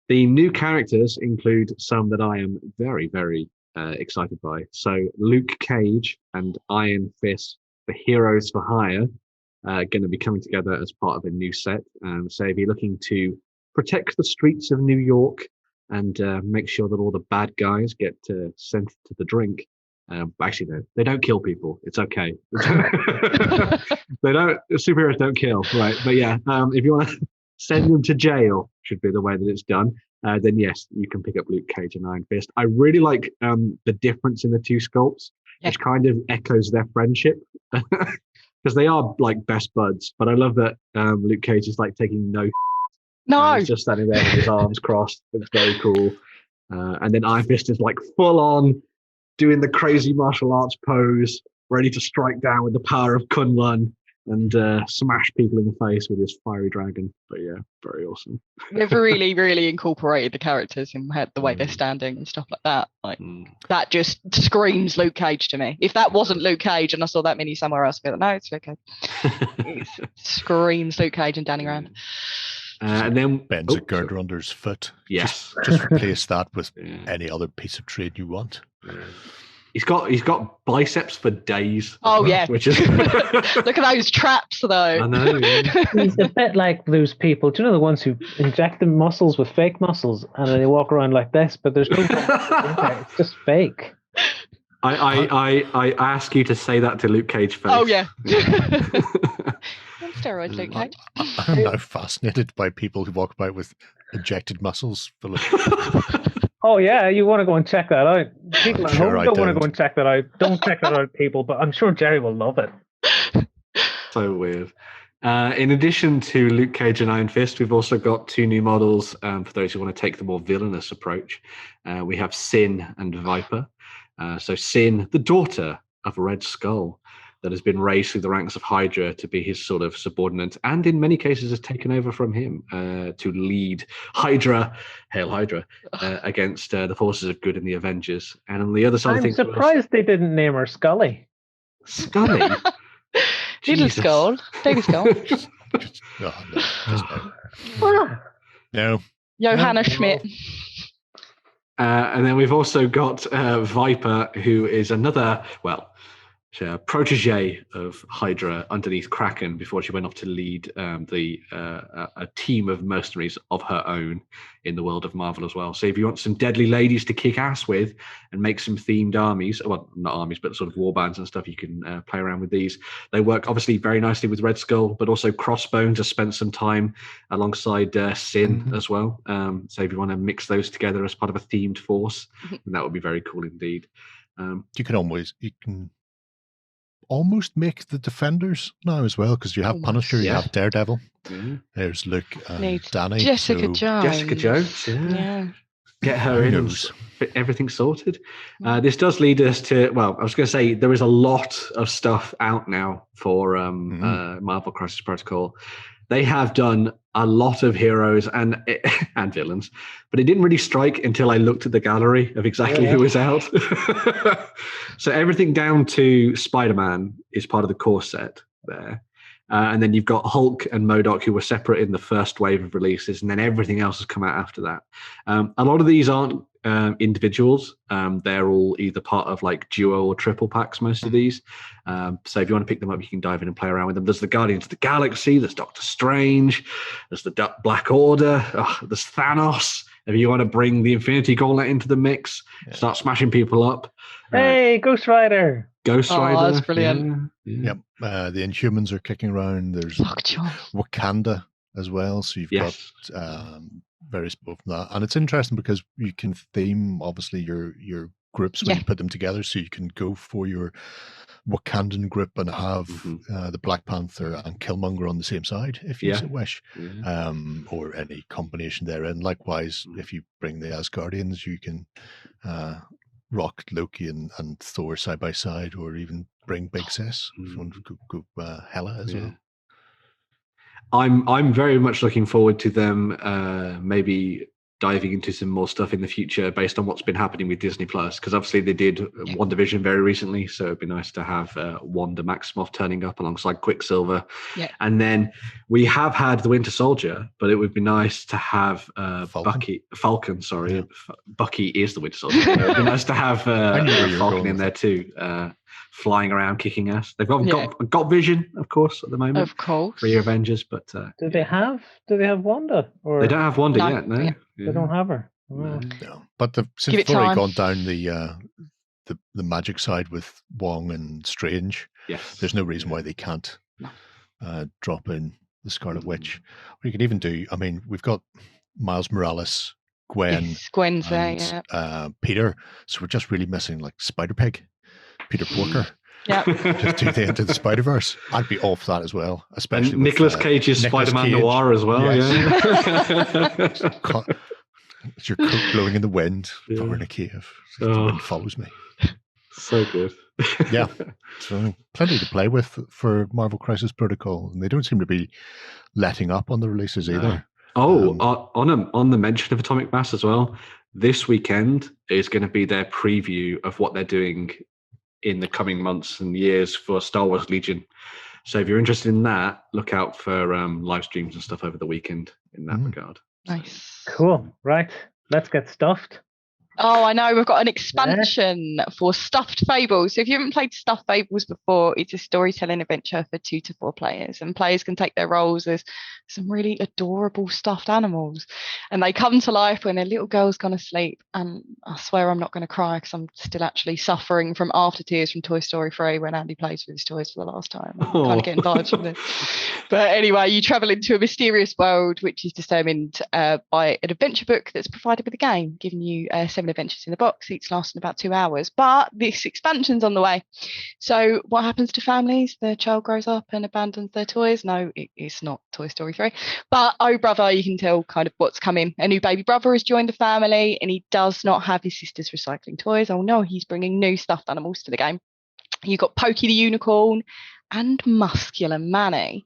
the new characters include some that I am very, very excited by. So Luke Cage and Iron Fist, the Heroes for Hire, going to be coming together as part of a new set. So if you're looking to protect the streets of New York and make sure that all the bad guys get sent to the drink. Actually, no, they don't kill people. It's okay. Superheroes don't kill, right? But yeah, if you want to send them to jail, should be the way that it's done. Then yes, you can pick up Luke Cage and Iron Fist. I really like the difference in the two sculpts, which kind of echoes their friendship. Because they are like best buds, but I love that Luke Cage is like taking no. He's just standing there with his arms crossed. It's very cool. And then Iron Fist is like full on doing the crazy martial arts pose, ready to strike down with the power of Kunlun and smash people in the face with his fiery dragon. But yeah, very awesome. They've really, really incorporated the characters in the way they're standing and stuff like that. Like that just screams Luke Cage to me. If that wasn't Luke Cage and I saw that mini somewhere else, I'd be like, no, it's Luke Cage. It screams Luke Cage and Danny Rand. And then Ben's a girder under his foot. Yes. Just replace that with any other piece of trade you want. He's got biceps for days. Oh yeah. Which is look at those traps though. I know. Yeah. He's a bit like those people. Do you know the ones who inject the muscles with fake muscles and then they walk around like this, but there's no it's just fake. I ask you to say that to Luke Cage face. Oh yeah. Steroids, Luke Cage. I'm now fascinated by people who walk about with injected muscles. Oh yeah, you want to go and check that out. People at home don't want to go and check that out. Don't check that out, people. But I'm sure Gerry will love it. So weird. In addition to Luke Cage and Iron Fist, we've also got two new models for those who want to take the more villainous approach. We have Sin and Viper. So Sin, the daughter of Red Skull, that has been raised through the ranks of Hydra to be his sort of subordinate, and in many cases has taken over from him to lead Hydra, Hail Hydra, against the forces of good in the Avengers. And on the other side of things, I'm surprised they didn't name her Scully. Scully? Little Skull, baby Skull. No. Johanna Schmidt. And then we've also got Viper, who is another, protege of Hydra underneath Kraken before she went off to lead a team of mercenaries of her own in the world of Marvel as well. So if you want some deadly ladies to kick ass with and make some themed armies, well, not armies, but sort of war bands and stuff, you can play around with these. They work obviously very nicely with Red Skull, but also Crossbones has spent some time alongside Sin as well. So if you want to mix those together as part of a themed force, then that would be very cool indeed. You can almost make the Defenders now as well, because you have Punisher, you have Daredevil. There's Luke and Danny. Jessica Jones. Yeah. Get her in. Everything sorted. This does lead us to, I was going to say, there is a lot of stuff out now for Marvel Crisis Protocol. They have done a lot of heroes and villains, but it didn't really strike until I looked at the gallery of exactly who is out. So everything down to Spider-Man is part of the core set there. And then you've got Hulk and MODOK, who were separate in the first wave of releases, and then everything else has come out after that. A lot of these aren't individuals. They're all either part of like duo or triple packs, most of these. So if you want to pick them up, you can dive in and play around with them. There's the Guardians of the Galaxy, there's Doctor Strange, there's the Black Order, there's Thanos. If you want to bring the Infinity Gauntlet into the mix, start smashing people up. Hey, Ghost Rider. Ghost Rider. That's brilliant. Yep. The Inhumans are kicking around. There's Wakanda as well. So you've got various people from that. And it's interesting because you can theme, obviously, your groups when you put them together. So you can go for your Wakandan group and have the Black Panther and Killmonger on the same side, if you so wish, or any combination therein. Likewise, if you bring the Asgardians, you can rock Loki and Thor side by side, or even bring Big Sis if you want to go Hela as well. I'm very much looking forward to them maybe diving into some more stuff in the future based on what's been happening with Disney Plus, because obviously they did WandaVision very recently, so it'd be nice to have Wanda Maximoff turning up alongside Quicksilver. And then we have had the Winter Soldier, but it would be nice to have Falcon. Bucky is the Winter Soldier. It would be nice to have Falcon in there too, flying around kicking ass. They've got Vision, of course, at the moment, of course, for your Avengers, but do they have Wanda? Or they don't have Wanda yet. No, they don't have her. No. But since they've already gone down the magic side with Wong and Strange, there's no reason why they can't drop in the Scarlet Witch. Or you could even do, we've got Miles Morales, Gwen's there, Peter, so we're just really missing like Spider-Pig, Peter Porker. Just do the Into the Spider-Verse. I'd be off that as well, especially and Nicolas Cage's Spider-Man Noir as well. It's your coat blowing in the wind, but we're in a cave. So the wind follows me. So good. So plenty to play with for Marvel Crisis Protocol, and they don't seem to be letting up on the releases either. On the mention of Atomic Mass as well, this weekend is going to be their preview of what they're doing in the coming months and years for Star Wars Legion. So if you're interested in that, look out for live streams and stuff over the weekend in that regard. Nice. Cool. Right. Let's get stuffed. Oh, I know. We've got an expansion for Stuffed Fables. So if you haven't played Stuffed Fables before, it's a storytelling adventure for 2 to 4 players. And players can take their roles as some really adorable stuffed animals. And they come to life when their little girl's gone to sleep. And I swear I'm not going to cry because I'm still actually suffering from after tears from Toy Story 3 when Andy plays with his toys for the last time. I'm kind of getting vibes from this. But anyway, you travel into a mysterious world which is determined by an adventure book that's provided with a game, giving you 7 adventures in the box, each lasting about 2 hours. But this expansion's on the way. So what happens to families? The child grows up and abandons their toys. No, it's not Toy Story 3. But oh brother, you can tell kind of what's coming. A new baby brother has joined the family and he does not have his sister's recycling toys. Oh no, he's bringing new stuffed animals to the game. You've got Pokey the unicorn, and Muscular Manny.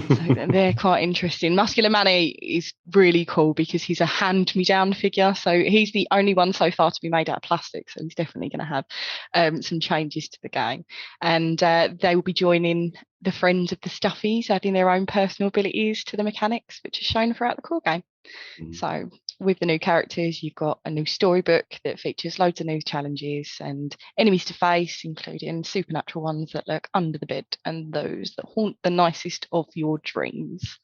So they're quite interesting. Muscular Manny is really cool because he's a hand-me-down figure. So he's the only one so far to be made out of plastic. So he's definitely going to have some changes to the game. And they will be joining the friends of the Stuffies, adding their own personal abilities to the mechanics, which is shown throughout the core game. So with the new characters, you've got a new storybook that features loads of new challenges and enemies to face, including supernatural ones that lurk under the bed and those that haunt the nicest of your dreams.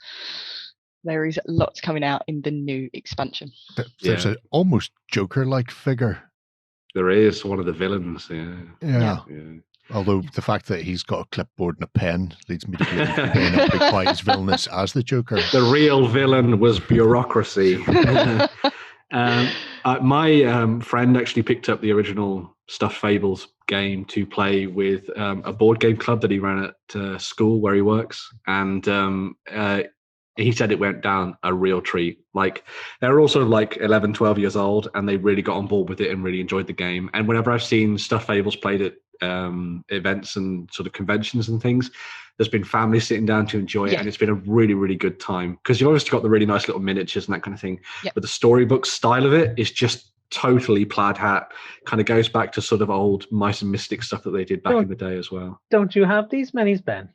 There is lots coming out in the new expansion. There's an almost Joker-like figure. There is one of the villains. Yeah. Although the fact that he's got a clipboard and a pen leads me to believe he may not be quite as villainous as the Joker. The real villain was bureaucracy. My friend actually picked up the original Stuffed Fables game to play with a board game club that he ran at school where he works. And he said it went down a real treat. Like, they were also like 11, 12 years old, and they really got on board with it and really enjoyed the game. And whenever I've seen Stuffed Fables played at events and sort of conventions and things, there's been families sitting down to enjoy it, and it's been a really, really good time, because you've obviously got the really nice little miniatures and that kind of thing, but the storybook style of it is just totally plaid hat, kind of goes back to sort of old Mice and Mystics stuff that they did back in the day as well. Don't you have these minis, Ben?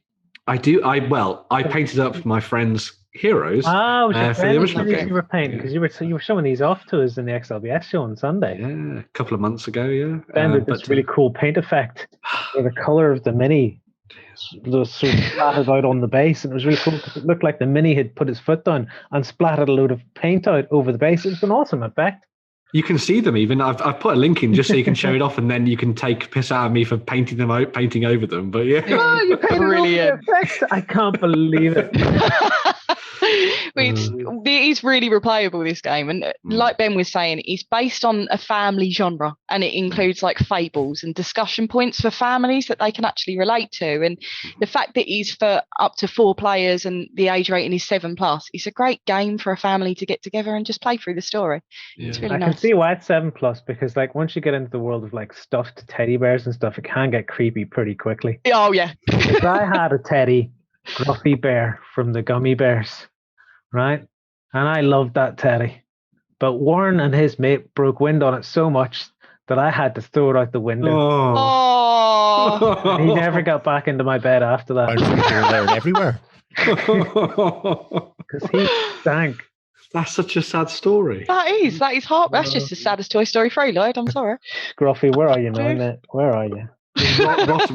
I do. I painted up my friend's heroes for the original game. You were painting, because you were showing these off to us in the XLBS show on Sunday. Yeah, a couple of months ago. Ben did this really cool paint effect where the color of the mini was sort of splattered out on the base, and it was really cool because it looked like the mini had put his foot down and splattered a load of paint out over the base. It was an awesome effect. You can see them even. I've put a link in just so you can show it off, and then you can take piss out of me for painting over them. But yeah, you painted brilliant over the effects. I can't believe it. It is really replayable, this game, and like Ben was saying, it's based on a family genre, and it includes like fables and discussion points for families that they can actually relate to. And the fact that it's for up to 4 players and the age rating is 7+, it's a great game for a family to get together and just play through the story. It's really nice. I can see why it's 7+, because like once you get into the world of like stuffed teddy bears and stuff, it can get creepy pretty quickly. Oh yeah. Because I had a teddy Gruffy Bear from the Gummy Bears, right? And I loved that teddy. But Warren and his mate broke wind on it so much that I had to throw it out the window. Oh. He never got back into my bed after that. Here, there, and everywhere. Because he stank. That's such a sad story. That is heart. That's just as sad as Toy Story 3, Lloyd. I'm sorry. Gruffy, where are you now, mate? Where are you?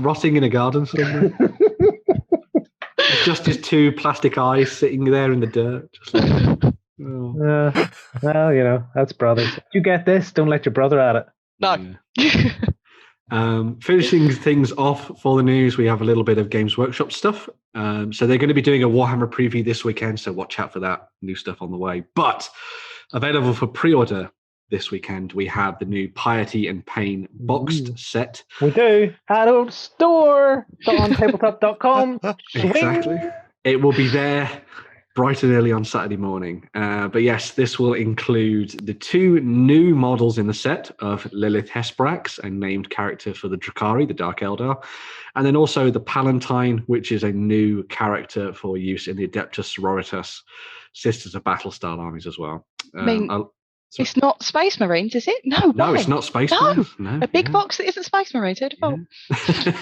Rotting in a garden somewhere. It's just his 2 plastic eyes sitting there in the dirt. Just like, well, you know, that's brothers. If you get this, don't let your brother at it. No. Yeah. Finishing things off for the news, we have a little bit of Games Workshop stuff. So they're going to be doing a Warhammer preview this weekend, so watch out for that new stuff on the way. But available for pre-order this weekend, we have the new Piety and Pain boxed set. We do. Adult store on tabletop.com. Exactly. It will be there bright and early on Saturday morning. But yes, this will include the 2 new models in the set of Lilith Hesbrax, a named character for the Drakari, the Dark Eldar, and then also the Palatine, which is a new character for use in the Adeptus Sororitas Sisters of Battle style armies as well. It's not Space Marines, is it? No, it's not Space Marines. No, a big box that isn't Space Marines.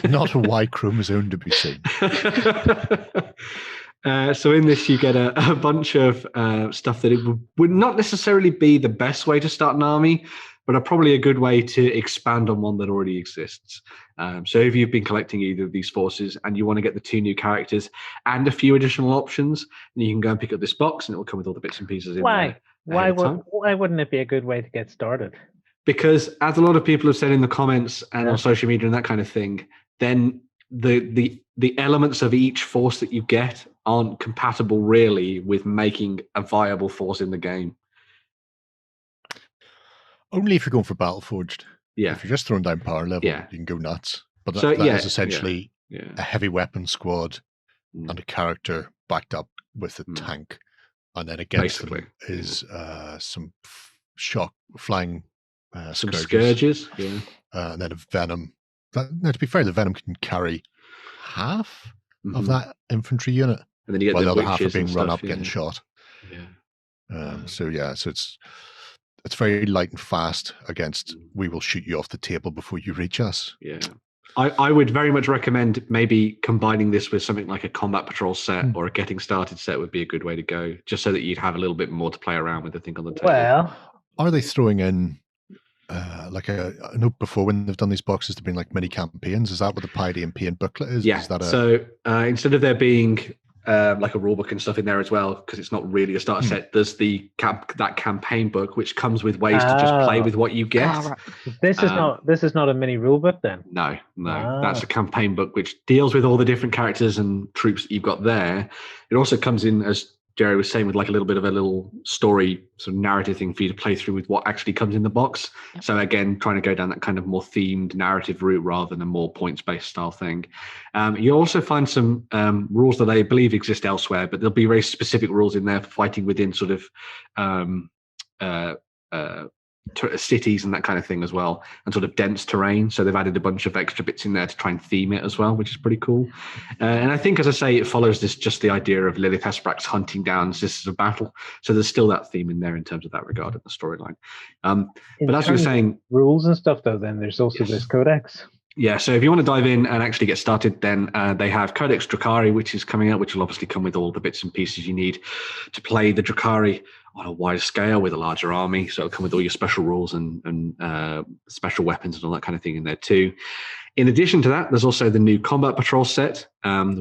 Not a Y chromosome to be seen. So in this, you get a bunch of stuff that it would not necessarily be the best way to start an army, but are probably a good way to expand on one that already exists. So if you've been collecting either of these forces and you want to get the 2 new characters and a few additional options, then you can go and pick up this box, and it will come with all the bits and pieces in there. Why wouldn't it be a good way to get started? Because as a lot of people have said in the comments and on social media and that kind of thing, then the elements of each force that you get aren't compatible really with making a viable force in the game. Only if you're going for Battleforged. Yeah. If you're just throwing down power level, you can go nuts. But that is essentially a heavy weapon squad and a character backed up with a tank. And then against them is some flying scourges. And then a venom. Now, to be fair, the venom can carry half of that infantry unit. And then you get while the other half are witches being and run stuff, up, getting shot. Yeah. So it's very light and fast against we will shoot you off the table before you reach us. Yeah. I would very much recommend maybe combining this with something like a combat patrol set or a getting started set would be a good way to go, just so that you'd have a little bit more to play around with, I think, on the table. Well, are they throwing in like I know before when they've done these boxes, they've been like mini campaigns? Is that what the Piety and Pain booklet is? Yeah. Is that so instead of there being like a rulebook and stuff in there as well, because it's not really a starter set, there's that campaign book which comes with ways to just play with what you get. Right. This is not a mini rulebook then. No, that's a campaign book which deals with all the different characters and troops that you've got there. It also comes in, as Gerry was saying, with like a little bit of a little story sort of narrative thing for you to play through with what actually comes in the box. Yep. So again, trying to go down that kind of more themed narrative route rather than a more points-based style thing. You'll also find some rules that I believe exist elsewhere, but there'll be very specific rules in there for fighting within sort of cities and that kind of thing as well, and sort of dense terrain. So they've added a bunch of extra bits in there to try and theme it as well, which is pretty cool. And I think, as I say, it follows just the idea of Lilith Hesprax hunting down sisters of battle. So there's still that theme in there in terms of that regard in the storyline. But as you were saying, rules and stuff though, then there's also this codex. Yeah, so if you want to dive in and actually get started, then they have Codex Dracari, which is coming out, which will obviously come with all the bits and pieces you need to play the Dracari on a wider scale with a larger army. So it'll come with all your special rules and special weapons and all that kind of thing in there too. In addition to that, there's also the new Combat Patrol set,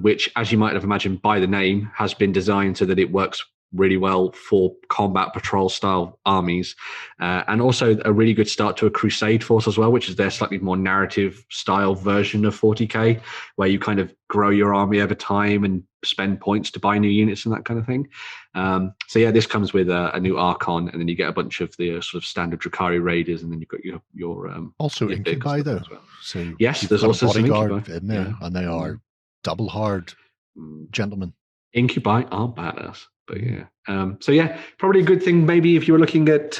which, as you might have imagined by the name, has been designed so that it works really well for combat patrol style armies, and also a really good start to a crusade force as well, which is their slightly more narrative style version of 40k, where you kind of grow your army over time and spend points to buy new units and that kind of thing. So yeah, this comes with a new Archon, and then you get a bunch of the sort of standard Dracari raiders, and then you've got your also your Incubi though. Well. So yes, there's also some bodyguard Incubi in there, and they are double hard gentlemen. Incubi are badass. But yeah, so yeah, probably a good thing. Maybe if you were looking at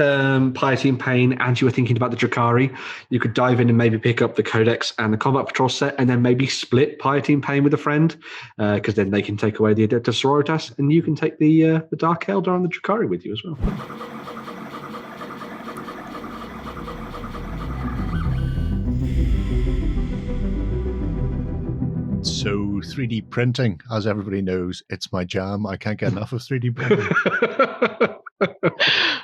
Piety and Pain and you were thinking about the Dracari, you could dive in and maybe pick up the Codex and the Combat Patrol set, and then maybe split Piety and Pain with a friend, because then they can take away the Adeptus Sororitas, and you can take the Dark Eldar and the Dracari with you as well. So 3D printing, as everybody knows, it's my jam. I can't get enough of 3D printing.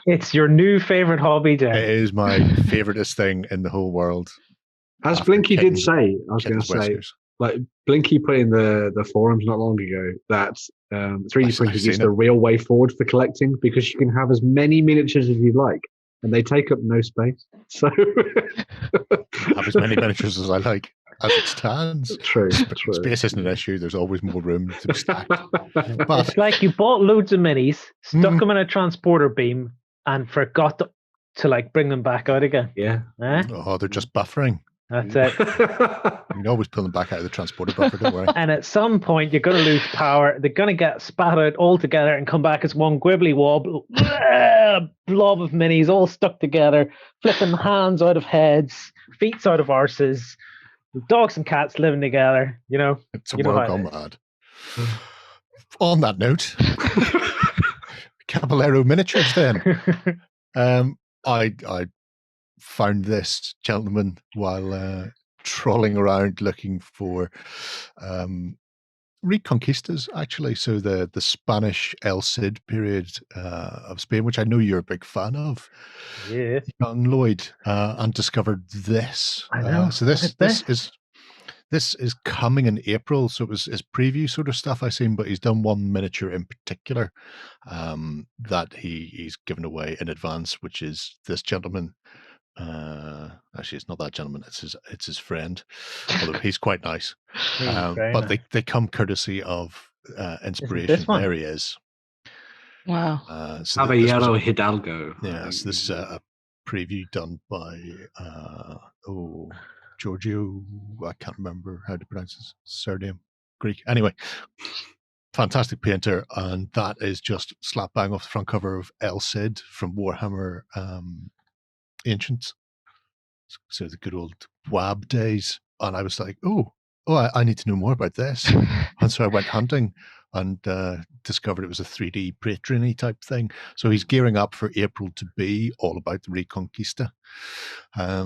It's your new favorite hobby, Jay. It is my favoriteest thing in the whole world. As Blinky did say, I was going to say, like Blinky put in the forums not long ago that 3D printing is the real way forward for collecting, because you can have as many miniatures as you like, and they take up no space. So have as many miniatures as I like. As it stands, true. Space isn't an issue. There's always more room to be stacked. But it's like you bought loads of minis, stuck them in a transporter beam, and forgot to like bring them back out again. Yeah. Oh, they're just buffering. That's it. You can always pull them back out of the transporter buffer, don't worry. And at some point, you're going to lose power. They're going to get spat out all together and come back as one gribbly blob of minis all stuck together, flipping hands out of heads, feet out of arses. Dogs and cats living together, you know. It's a world gone mad. On that note, Caballero miniatures then. I found this gentleman while trawling around looking for Reconquistas, actually. So the Spanish El Cid period of Spain, which I know you're a big fan of. Yeah. Young Lloyd, and discovered this. I know. So this is coming in April. So it was his preview sort of stuff I seen, but he's done one miniature in particular that he's given away in advance, which is this gentleman. Actually, it's not that gentleman. It's his friend. Although he's quite nice. But they come courtesy of Inspiration. There he is. Wow. So Caballero Hidalgo. Yeah, so this is a preview done by Giorgio. I can't remember how to pronounce his surname. Greek. Anyway, fantastic painter, and that is just slap bang off the front cover of El Cid from Warhammer Ancients. So the good old WAB days. And I was like, oh, oh, I need to know more about this. And so I went hunting and discovered it was a 3D Patreon-y type thing. So he's gearing up for April to be all about the Reconquista.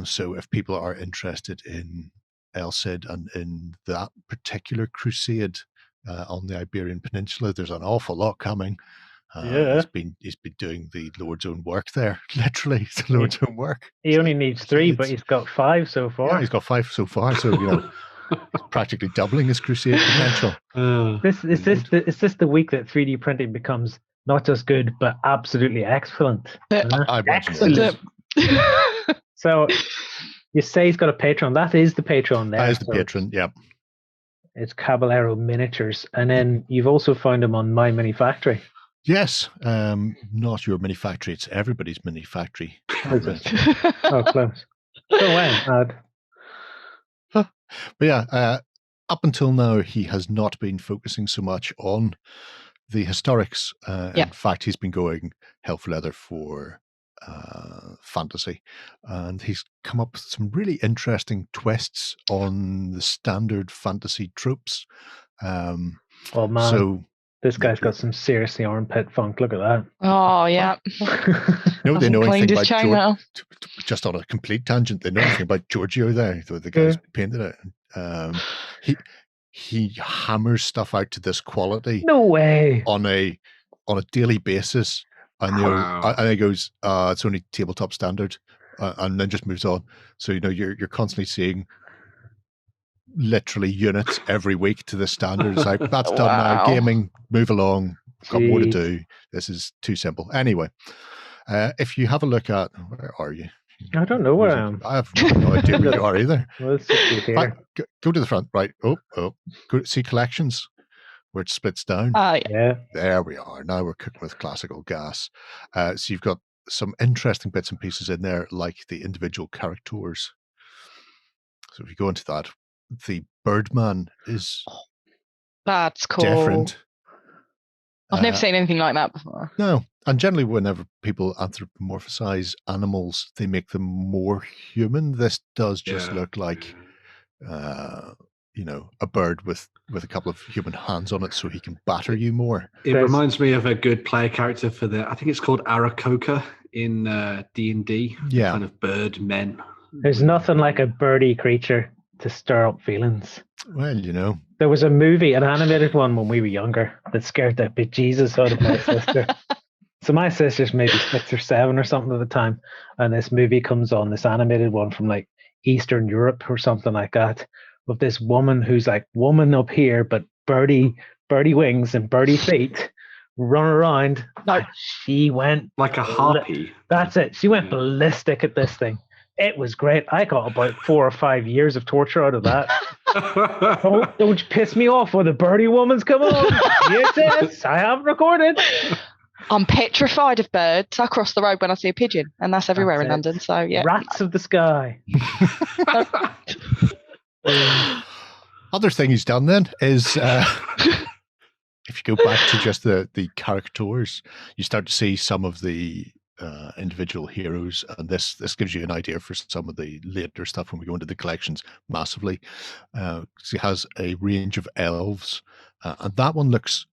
So if people are interested in El Cid and in that particular crusade on the Iberian Peninsula, there's an awful lot coming. He's been doing the Lord's own work there, literally. It's the Lord's own work. He only needs 3, but he's got 5 so far. Yeah, he's got 5 so far. So he's practically doubling his crusade potential. Is this the week that 3D printing becomes not just good but absolutely excellent? I Excellent. So you say he's got a Patreon. That is the Patreon there. That is the Patreon. Yep. It's Caballero Miniatures, and then you've also found him on My Mini Factory. Yes, not your mini factory. It's everybody's mini factory. Oh, close. Go away, But yeah, up until now, he has not been focusing so much on the historics. In fact, he's been going hell for leather for fantasy, and he's come up with some really interesting twists on the standard fantasy tropes. Oh man! So this guy's got some seriously armpit funk. Look at that. Oh yeah. They know anything about China. Just on a complete tangent, they know anything about Giorgio there. The guy's painted it. He hammers stuff out to this quality. No way. On a daily basis. And and he goes, it's only tabletop standard, and then just moves on. So you're constantly seeing literally units every week to the standard. It's like, that's done now. Gaming, move along. Got more to do. This is too simple. Anyway, if you have a look at, where are you? I don't know where I am. I have no idea where you are either. Well, let's see here. Go to the front, right? Oh, go see collections, where it splits down. Yeah. There we are. Now we're cooking with classical gas. So you've got some interesting bits and pieces in there, like the individual characters. So if you go into that, the Birdman is that's cool. Different. I've never seen anything like that before. No. And generally, whenever people anthropomorphize animals, they make them more human. This does just look like, a bird with a couple of human hands on it, so he can batter you more. It reminds me of a good player character for I think it's called Arakoka in D&D. Yeah, kind of bird men. There's nothing like a birdie creature to stir up feelings. Well, there was a movie, an animated one when we were younger, that scared the bejesus out of my sister. So my sister's maybe 6 or 7 or something at the time, and this movie comes on, this animated one from like Eastern Europe or something like that, with this woman who's like woman up here, but birdie wings and birdie feet, run around. No, she went like a harpy. That's it. She went ballistic at this thing. It was great. I got about 4 or 5 years of torture out of that. Don't you piss me off when the birdie woman's come on. Yes, I have recorded. I'm petrified of birds. I cross the road when I see a pigeon, and that's everywhere in London. So yeah, rats of the sky. Other thing he's done then is if you go back to just the characters, you start to see some of the individual heroes, and this gives you an idea for some of the later stuff when we go into the collections massively. He has a range of elves, and that one looks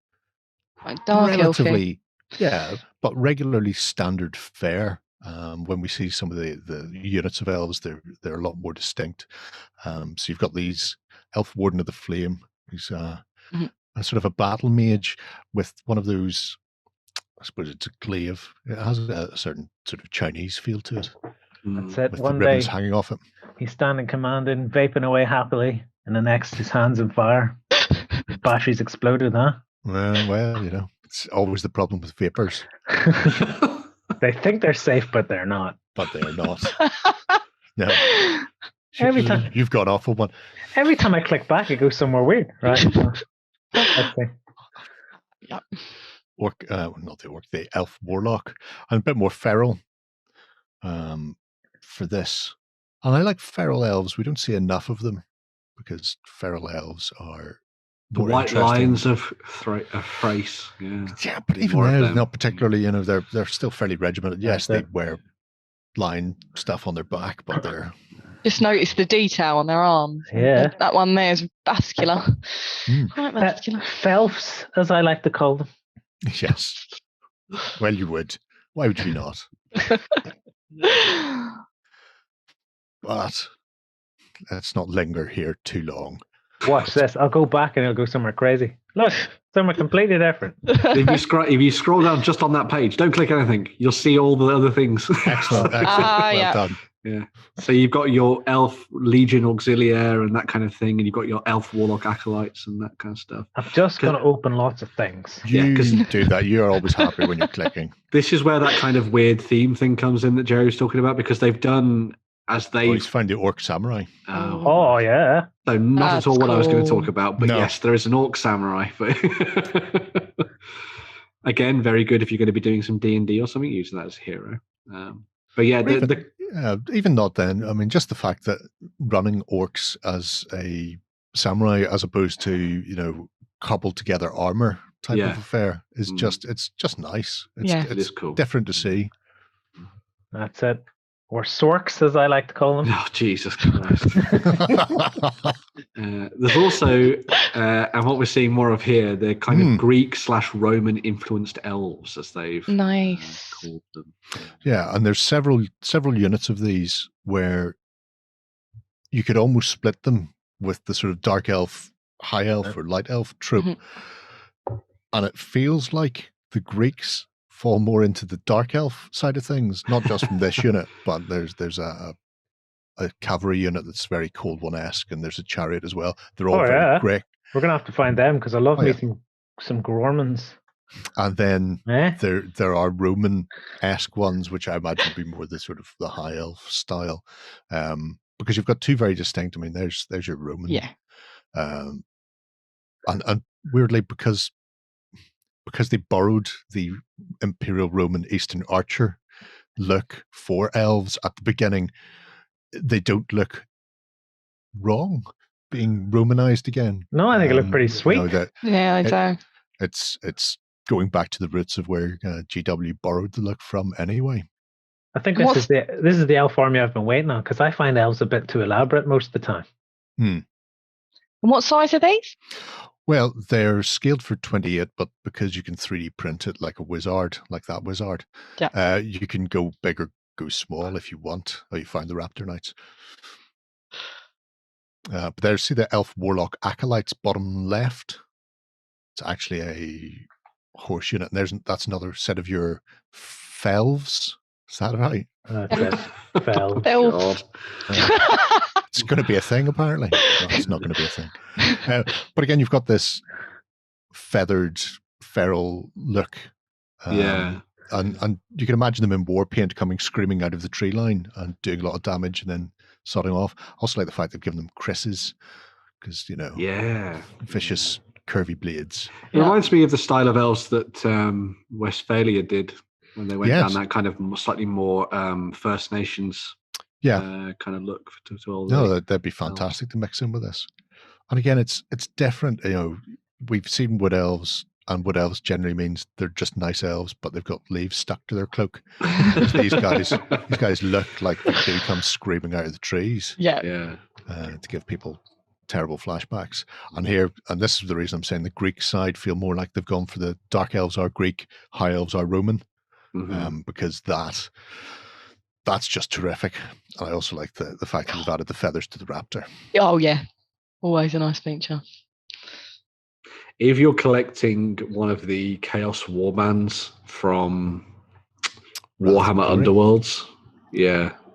relatively but regularly standard fare. When we see some of the units of elves, they're a lot more distinct. So you've got these elf warden of the flame, who's a sort of a battle mage with one of those, I suppose it's a glaive. It has a certain sort of Chinese feel to it. That's it. With One the ribbons day hanging off it. He's standing commanding, vaping away happily, and the next his hands on fire. His batteries exploded, huh? Well, it's always the problem with vapors. They think they're safe, but they're not. But they're not. No. Every time you've got awful one. Every time I click back, it goes somewhere weird, right? Okay. Yeah. The elf warlock, and a bit more feral for this. And I like feral elves. We don't see enough of them because feral elves are the white lions of Thrace. Yeah, but even they're not particularly. They're still fairly regimented. Yes, they wear lion stuff on their back, but they're Just notice the detail on their arms. Yeah. That one there is vascular. Quite vascular. Felfs, as I like to call them. Yes. Well, you would. Why would you not? But let's not linger here too long. Watch this. I'll go back and it'll go somewhere crazy. Look, somewhere completely different. If you scroll down just on that page, don't click anything. You'll see all the other things. Excellent. Well done. Yeah. So you've got your elf legion auxiliaire and that kind of thing, and you've got your elf warlock acolytes and that kind of stuff. I'm just going to open lots of things. You do that. You're always happy when you're clicking. This is where that kind of weird theme thing comes in that Gerry was talking about, because they've done he's found the orc samurai. Oh yeah. So not That's at all what I was going to cool. talk about, but yes, there is an orc samurai. Again, very good if you're going to be doing some D&D or something, using that as a hero. But yeah, even not then. I mean, just the fact that running orcs as a samurai, as opposed to cobbled together armor type of affair, is it's just nice. It is cool. Different to see. That's it. Or sorks, as I like to call them. Oh, Jesus Christ. There's also, and what we're seeing more of here, they're kind of Greek/Roman influenced elves, as they've called them. Yeah, and there's several units of these where you could almost split them with the sort of dark elf, high elf, or light elf trope. And it feels like the Greeks fall more into the dark elf side of things, not just from this unit, but there's a cavalry unit that's very Cold One-esque, and there's a chariot as well. They're all very Greek. We're gonna have to find them, because I love meeting some Gormans. And then there are Roman-esque ones, which I imagine would be more the sort of the high elf style, because you've got two very distinct. I mean, there's your Roman, and weirdly because they borrowed the Imperial Roman Eastern Archer look for elves at the beginning, they don't look wrong being Romanized again. No, I think it looked pretty sweet. I do. It's going back to the roots of where GW borrowed the look from anyway. I think this is the elf army I've been waiting on, because I find elves a bit too elaborate most of the time. And what size are these? Well, they're scaled for 28, but because you can 3D print it like a wizard, like that wizard, you can go big or go small if you want, or you find the Raptor Knights. But there's, see the Elf Warlock Acolytes bottom left. It's actually a horse unit. And that's another set of your Felves. Is that right? Felves. It's going to be a thing, apparently. No, it's not going to be a thing. But again, you've got this feathered, feral look. And you can imagine them in war paint coming screaming out of the tree line and doing a lot of damage and then sodding off. Also like the fact they've given them krisses, because, vicious, curvy blades. It reminds me of the style of elves that Westphalia did when they went down that kind of slightly more First Nations kind of look to all. No, that'd be fantastic to mix in with this. And again, it's different. We've seen wood elves, and wood elves generally means they're just nice elves, but they've got leaves stuck to their cloak. these guys look like they do come screaming out of the trees. To give people terrible flashbacks. And this is the reason I'm saying the Greek side feel more like they've gone for the dark elves are Greek, high elves are Roman, because that's just terrific. And I also like the fact that they've added the feathers to the raptor. Oh yeah, always a nice feature. If you're collecting one of the Chaos Warbands from Warhammer Underworlds,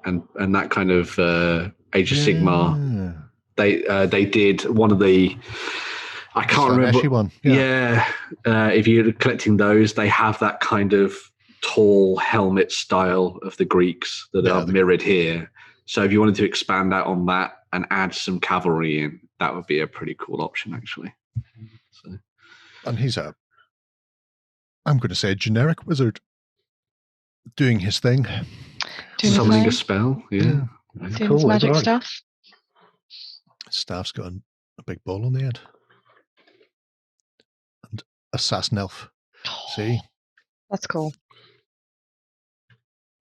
and that kind of Age of Sigmar, they did one of the, I can't remember one. If you're collecting those, they have that kind of tall helmet style of the Greeks that are mirrored here. So if you wanted to expand out on that and add some cavalry in, that would be a pretty cool option, actually. So. And he's I'm going to say a generic wizard doing his thing. Summoning a spell, doing his magic stuff. Staff's got a big ball on the end. And assassin elf. See? That's cool.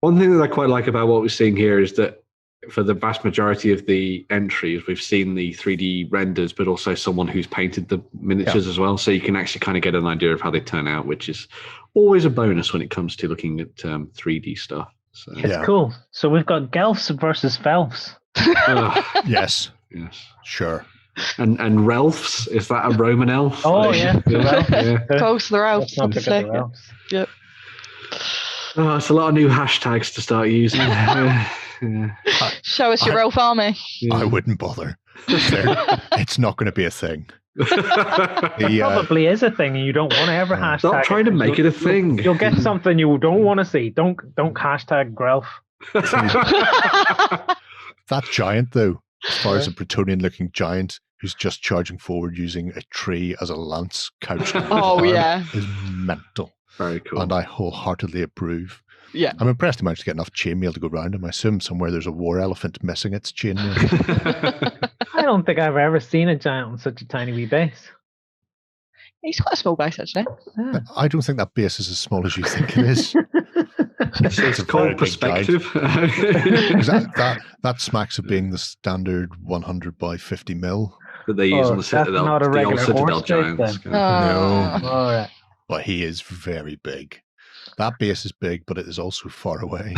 One thing that I quite like about what we're seeing here is that for the vast majority of the entries, we've seen the 3D renders, but also someone who's painted the miniatures as well. So you can actually kind of get an idea of how they turn out, which is always a bonus when it comes to looking at 3D stuff. So, it's cool. So we've got Gelfs versus Felfs. Yes. Yes. Sure. And Relfs, is that a Roman elf? Oh, yeah. Close to the Ralphs. Let's not forget the Ralphs. Yep. Oh, it's a lot of new hashtags to start using. Show us your Ralph army. I wouldn't bother. It's not going to be a thing. It probably is a thing, and you don't want to ever hashtag. Stop trying to make it a thing. You'll get something you don't want to see. Don't hashtag Grelf. That giant, though, as far as a Bretonian-looking giant who's just charging forward using a tree as a lance couch. Is mental. Very cool. And I wholeheartedly approve. Yeah. I'm impressed he managed to get enough chainmail to go round him. I assume somewhere there's a war elephant missing its chainmail. I don't think I've ever seen a giant on such a tiny wee base. He's quite a small base, actually. Yeah. I don't think that base is as small as you think it is. It's called perspective. That smacks of being the standard 100 by 50 mil. That they use on the Citadel. Not a the old regular Citadel giants. giants. No. All right. But he is very big. That base is big, but it is also far away.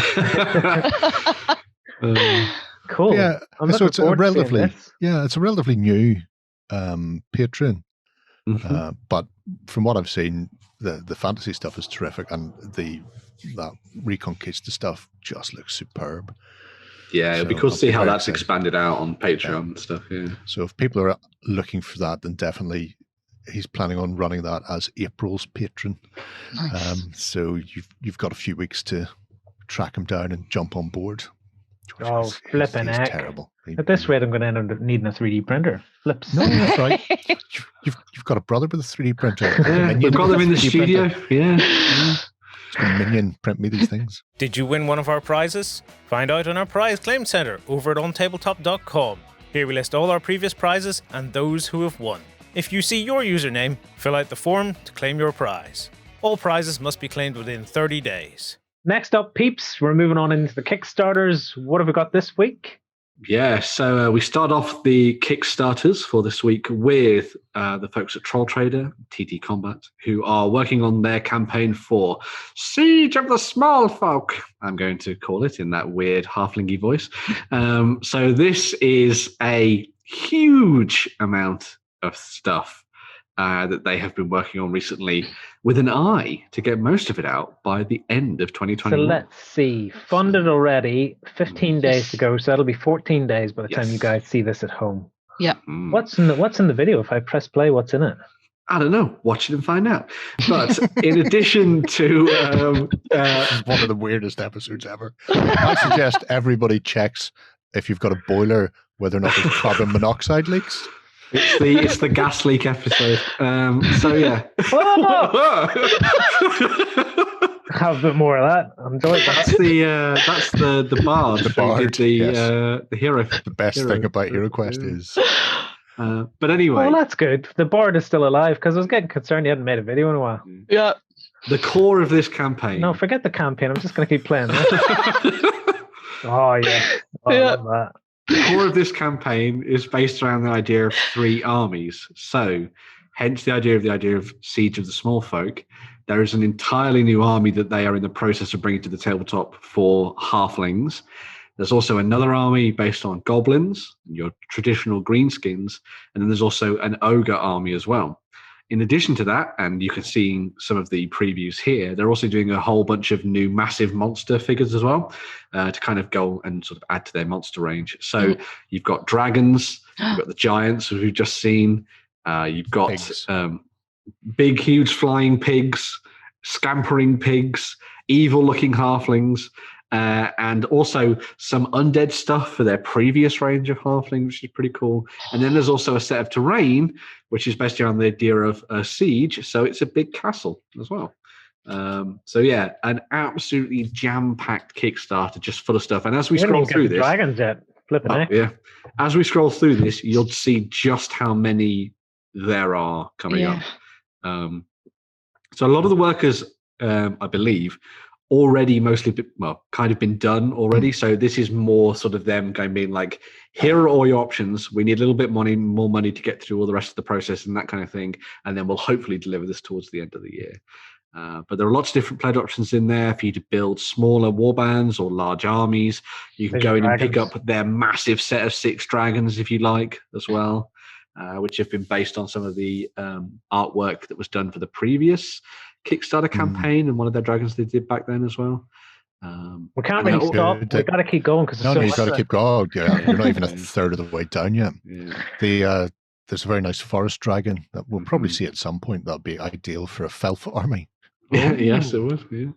Cool. Yeah, so it's a relatively new patron. Mm-hmm. But from what I've seen, the fantasy stuff is terrific, and that Reconquista stuff just looks superb. Yeah, it'll be cool to see how that's expanded out on Patreon and stuff. Yeah. So if people are looking for that, then definitely he's planning on running that as April's patron. Nice. So you've got a few weeks to track him down and jump on board. Flipping heck. Terrible. At this rate, I'm going to end up needing a 3D printer. Flips. No, that's right. You've got a brother with a 3D printer. Yeah, we've got them in the studio. Yeah. It's got Minion print me these things. Did you win one of our prizes? Find out on our prize claim center over at OnTableTop.com. Here we list all our previous prizes and those who have won. If you see your username, fill out the form to claim your prize. All prizes must be claimed within 30 days. Next up, peeps, we're moving on into the Kickstarters. What have we got this week? Yeah, so we start off the Kickstarters for this week with the folks at Troll Trader, TT Combat, who are working on their campaign for Siege of the Smallfolk. I'm going to call it in that weird halflingy voice. So this is a huge amount of stuff that they have been working on recently with an eye to get most of it out by the end of 2021. So let's see. Funded already, 15 days to go. So that'll be 14 days by the time you guys see this at home. Yeah. What's in the video? If I press play, what's in it? I don't know. Watch it and find out. But in addition to... one of the weirdest episodes ever. I suggest everybody checks if you've got a boiler, whether or not there's carbon monoxide leaks. It's the gas leak episode. So yeah. Have a bit more of that. I'm enjoying that. That's the bard. The bard. The hero. The best thing about HeroQuest is. But anyway. Well, that's good. The bard is still alive because I was getting concerned he hadn't made a video in a while. Yeah. The core of this campaign. No, forget the campaign. I'm just going to keep playing this. Oh yeah. I love that. The core of this campaign is based around the idea of 3 armies. So, hence the idea of Siege of the Smallfolk. There is an entirely new army that they are in the process of bringing to the tabletop for halflings. There's also another army based on goblins, your traditional greenskins, and then there's also an ogre army as well. In addition to that, and you can see some of the previews here, they're also doing a whole bunch of new massive monster figures as well to kind of go and sort of add to their monster range. So you've got dragons, you've got the giants, who we've just seen. You've got big, huge flying pigs, scampering pigs, evil-looking halflings, and also some undead stuff for their previous range of halflings, which is pretty cool. And then there's also a set of terrain, which is based around the idea of a siege. So it's a big castle as well. So yeah, an absolutely jam-packed Kickstarter, just full of stuff. And as we scroll through this, dragons yet? Flipping yeah. As we scroll through this, you'll see just how many there are coming up. So a lot of the workers, I believe, already mostly kind of been done already. So this is more sort of them being like, here are all your options. We need a little bit more money to get through all the rest of the process and that kind of thing, and then we'll hopefully deliver this towards the end of the year. But there are lots of different played options in there for you to build smaller warbands or large armies. You can go in and pick up their massive set of 6 dragons if you like as well, which have been based on some of the artwork that was done for the previous Kickstarter campaign and one of their dragons they did back then as well. We can't really stop. We've got to keep going because you've got to keep going. Yeah, you're not even a third of the way down yet. Yeah. There's a very nice forest dragon that we'll probably see at some point. That'll be ideal for a Felf army. Yes, it would. Yeah.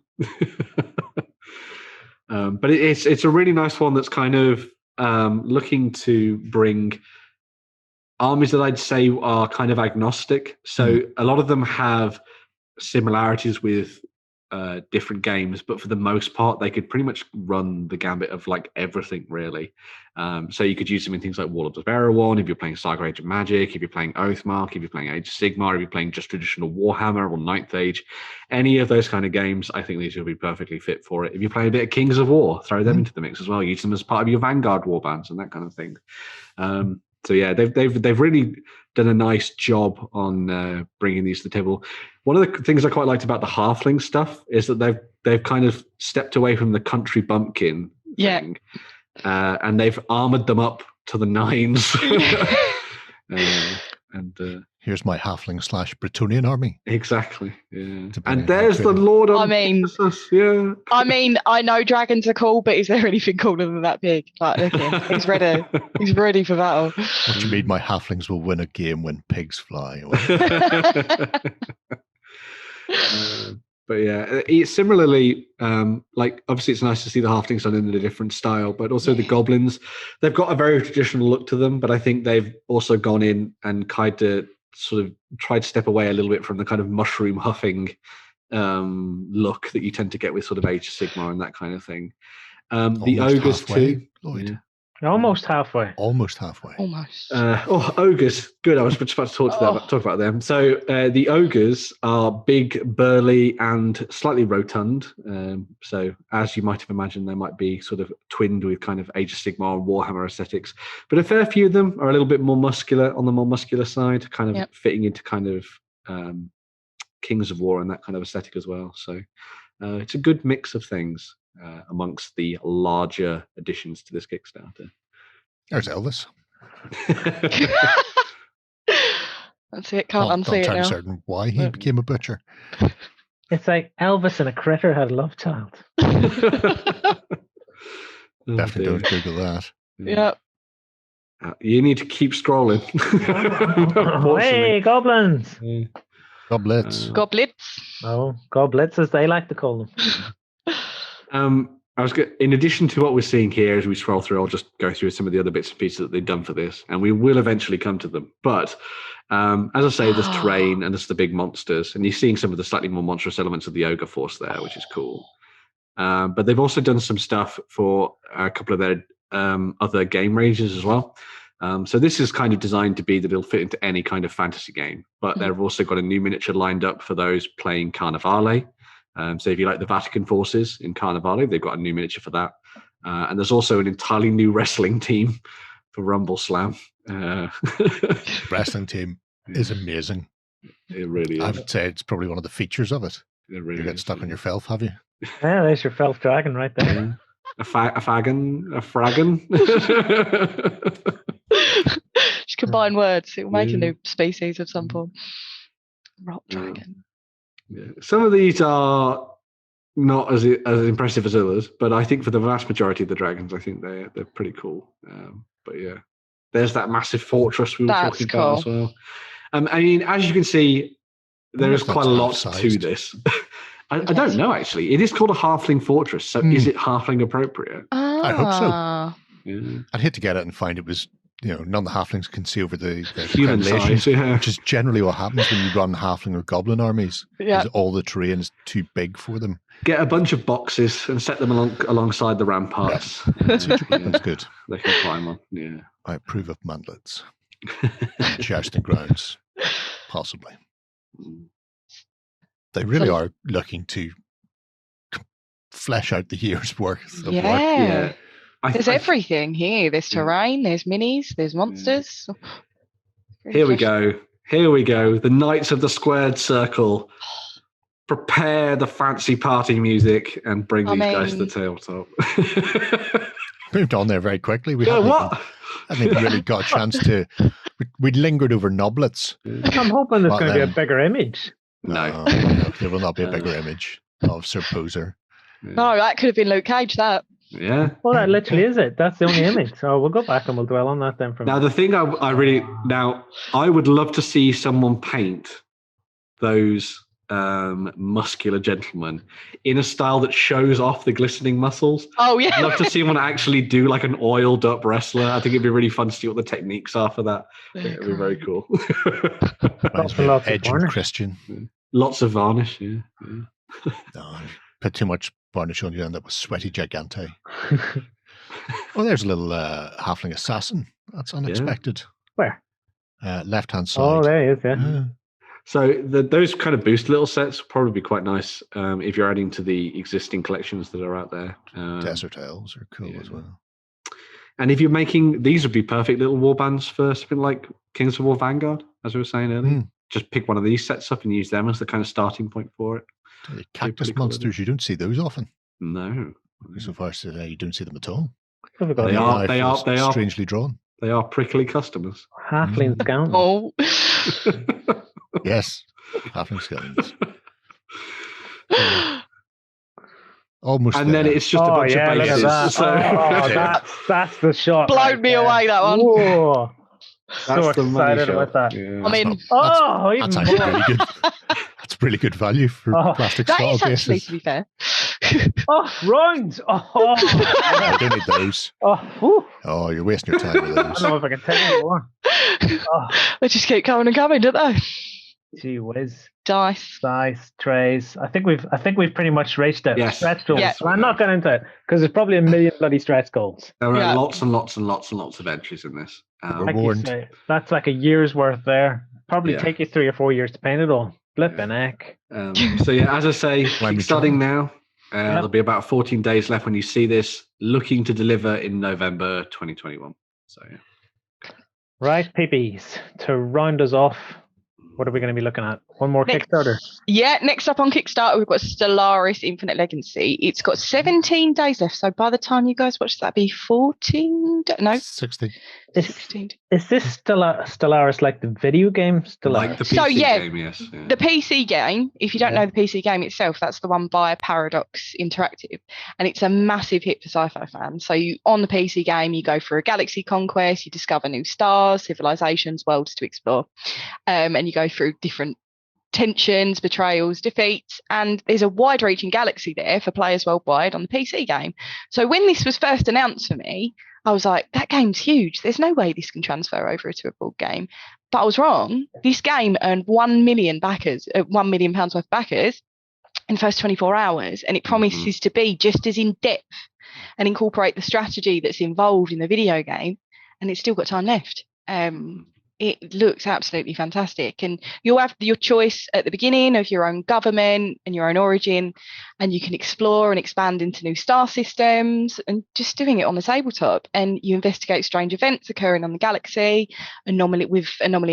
But it's a really nice one that's kind of looking to bring armies that I'd say are kind of agnostic. So a lot of them have similarities with different games, but for the most part, they could pretty much run the gambit of like everything, really. So you could use them in things like War of the One if you're playing Saga Age of Magic, if you're playing Oathmark, if you're playing Age of Sigmar, if you're playing just traditional Warhammer or Ninth Age, any of those kind of games, I think these will be perfectly fit for it. If you're playing a bit of Kings of War, throw them into the mix as well. Use them as part of your Vanguard warbands and that kind of thing. So yeah, they've really done a nice job on bringing these to the table. One of the things I quite liked about the Halfling stuff is that they've kind of stepped away from the country bumpkin thing, and they've armored them up to the nines. Here's my Halfling / Bretonian army. Exactly. Yeah. And there's the Lord of yeah. I mean, I know dragons are cool, but is there anything cooler than that big? Like, look at him. He's ready. He's ready for battle. What do you mean my Halflings will win a game when pigs fly? But yeah, similarly, like obviously it's nice to see the Halflings done in a different style, but also the Goblins, they've got a very traditional look to them, but I think they've also gone in and kind of sort of tried to step away a little bit from the kind of mushroom huffing look that you tend to get with sort of Age of Sigmar and that kind of thing. The ogres too. Almost halfway. Almost. Ogres. Good. I was just about to talk about them. So the ogres are big, burly, and slightly rotund. So as you might have imagined, they might be sort of twinned with kind of Age of Sigmar and Warhammer aesthetics. But a fair few of them are a little bit more muscular, on the more muscular side, kind of fitting into kind of Kings of War and that kind of aesthetic as well. So it's a good mix of things. Amongst the larger additions to this Kickstarter. There's Elvis. That's it. Can't unsee it now. Certain why he became a butcher. It's like Elvis and a critter had a love child. Definitely don't Google that. Yeah. You need to keep scrolling. Hey, goblins! Goblets. Goblets. Oh, goblets, as they like to call them. In addition to what we're seeing here as we scroll through, I'll just go through some of the other bits and pieces that they've done for this, and we will eventually come to them. But as I say, there's terrain and there's the big monsters, and you're seeing some of the slightly more monstrous elements of the ogre force there, which is cool. But they've also done some stuff for a couple of their other game ranges as well. So this is kind of designed to be that it'll fit into any kind of fantasy game, but they've also got a new miniature lined up for those playing Carnivale. So if you like the Vatican forces in Carnivale, they've got a new miniature for that. And there's also an entirely new wrestling team for Rumble Slam. Wrestling team is amazing. It really is. I would say it's probably one of the features of it. It really you get stuck on your Felf, have you? Yeah, there's your Felf dragon right there. A fragon. Just combine words. It will make a new species of some form. Rock dragon. Yeah. Some of these are not as impressive as others, but I think for the vast majority of the dragons, I think they're pretty cool. But yeah, there's that massive fortress we were talking about as well. I mean, as you can see, there is quite a lot to this. I don't know, actually. It is called a halfling fortress, so is it halfling appropriate? I hope so. Yeah. I'd hate to get it and find it was, none of the halflings can see over the human size, which is generally what happens when you run halfling or goblin armies. Yeah. All the terrain is too big for them. Get a bunch of boxes and set them alongside the ramparts. Yeah. That's good. They can climb on. Yeah. I approve of mantlets. Jousting grounds, possibly. They really are looking to flesh out the year's worth of work. Yeah. There's everything here. There's terrain, there's minis, there's monsters. Here we go. The Knights of the Squared Circle. Prepare the fancy party music and bring these guys to the tabletop. Moved on there very quickly. We haven't even really got a chance to. We lingered over noblets. I'm hoping there's going to be a bigger image. No, there will not be a bigger image of Sir Poser. No, that could have been Luke Cage, that. Yeah. Well, that literally is it. That's the only image. So we'll go back and we'll dwell on that then. Now, the thing I would love to see someone paint those muscular gentlemen in a style that shows off the glistening muscles. Oh, yeah. I'd love to see someone actually do like an oiled up wrestler. I think it'd be really fun to see what the techniques are for that. It'd be very cool. Lots Edge and Christian. Lots of varnish, yeah. No, put too much varnish on, you end up with sweaty gigante. Oh, there's a little halfling assassin. That's unexpected. Where? Left-hand side. Oh, there he is, yeah. So those kind of boost little sets will probably be quite nice if you're adding to the existing collections that are out there. Desert Elves are cool as well. And if you're making, these would be perfect little war bands for something like Kings of War Vanguard, as we were saying earlier. Just pick one of these sets up and use them as the kind of starting point for it. The cactus monsters, you don't see those often. No. So far as today, you don't see them at all. They are strangely drawn. They are prickly customers. Halfling scoundrels. Oh. Yes, halfling skeletons. Almost. And then it's just a bunch of bases. That. So. That's the shot. Blown me away, that one. Whoa. That's so excited about that. Yeah. I mean, that's actually really good. That's really good value for plastic that style is actually, bases. to be fair. Rounds. I don't need those. Oh, you're wasting your time with those. I don't know if I can take any more. They just keep coming and coming, don't they? Gee whiz. Dice, trays. I think we've pretty much reached it. Yes. Stretch goals. Yeah. So I'm not getting into it because there's probably a million bloody stretch goals. There are lots and lots and lots and lots of entries in this. Like you say, that's like a year's worth there. Probably take you 3 or 4 years to paint it all. Flipping heck. So yeah, as I say, starting now. There'll be about 14 days left when you see this. Looking to deliver in November 2021. So yeah. Right, peepees. To round us off, what are we going to be looking at? One more Kickstarter. Yeah, next up on Kickstarter, we've got Stellaris Infinite Legacy. It's got 17 days left. So by the time you guys watch, that'd be 14? No, 16. 16. Is this Stellaris like the video game Stellaris? Like the PC game, yes. Yeah. The PC game, if you don't know the PC game itself, that's the one by Paradox Interactive. And it's a massive hit for sci-fi fans. So on the PC game, you go through a galaxy conquest, you discover new stars, civilizations, worlds to explore. And you go through different tensions, betrayals, defeats, and there's a wide-reaching galaxy there for players worldwide on the PC game. So when this was first announced for me, I was like, that game's huge. There's no way this can transfer over to a board game. But I was wrong. This game earned £1 million worth of backers in the first 24 hours, and it promises to be just as in-depth and incorporate the strategy that's involved in the video game, and it's still got time left. It looks absolutely fantastic, and you'll have your choice at the beginning of your own government and your own origin, and you can explore and expand into new star systems and just doing it on the tabletop. And you investigate strange events occurring on the galaxy, anomaly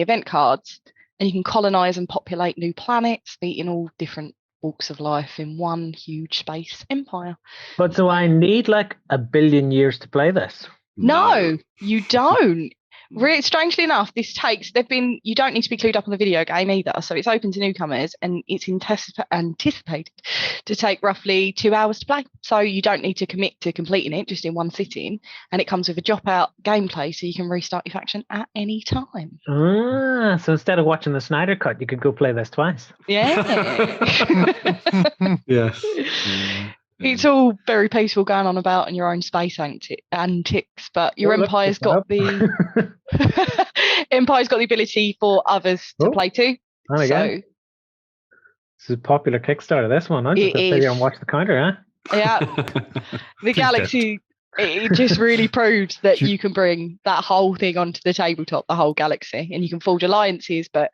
event cards, and you can colonize and populate new planets, meeting all different walks of life in one huge space empire. But do I need like 1 billion years to play this? No, you don't. Really, strangely enough, you don't need to be clued up on the video game either. So it's open to newcomers, and it's anticipated to take roughly 2 hours to play. So you don't need to commit to completing it just in one sitting. And it comes with a drop-out gameplay, so you can restart your faction at any time. So instead of watching the Snyder Cut, you could go play this twice. Yeah. Yes. It's all very peaceful, going on about in your own space antics, but your empire's got the ability for others to play too. And again, this is a popular Kickstarter. This one, I just sit here and watch the counter, huh? Yeah, the galaxy it just really proves that you can bring that whole thing onto the tabletop, the whole galaxy, and you can forge alliances. But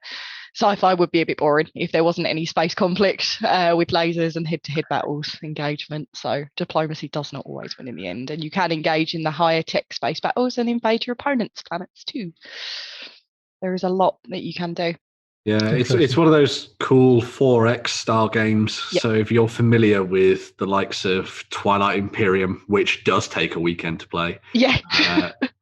sci-fi would be a bit boring if there wasn't any space conflict with lasers and head-to-head battles engagement. So diplomacy does not always win in the end, and you can engage in the higher tech space battles and invade your opponent's planets too. There is a lot that you can do. Yeah, it's one of those cool 4X style games. Yep. So if you're familiar with the likes of Twilight Imperium, which does take a weekend to play,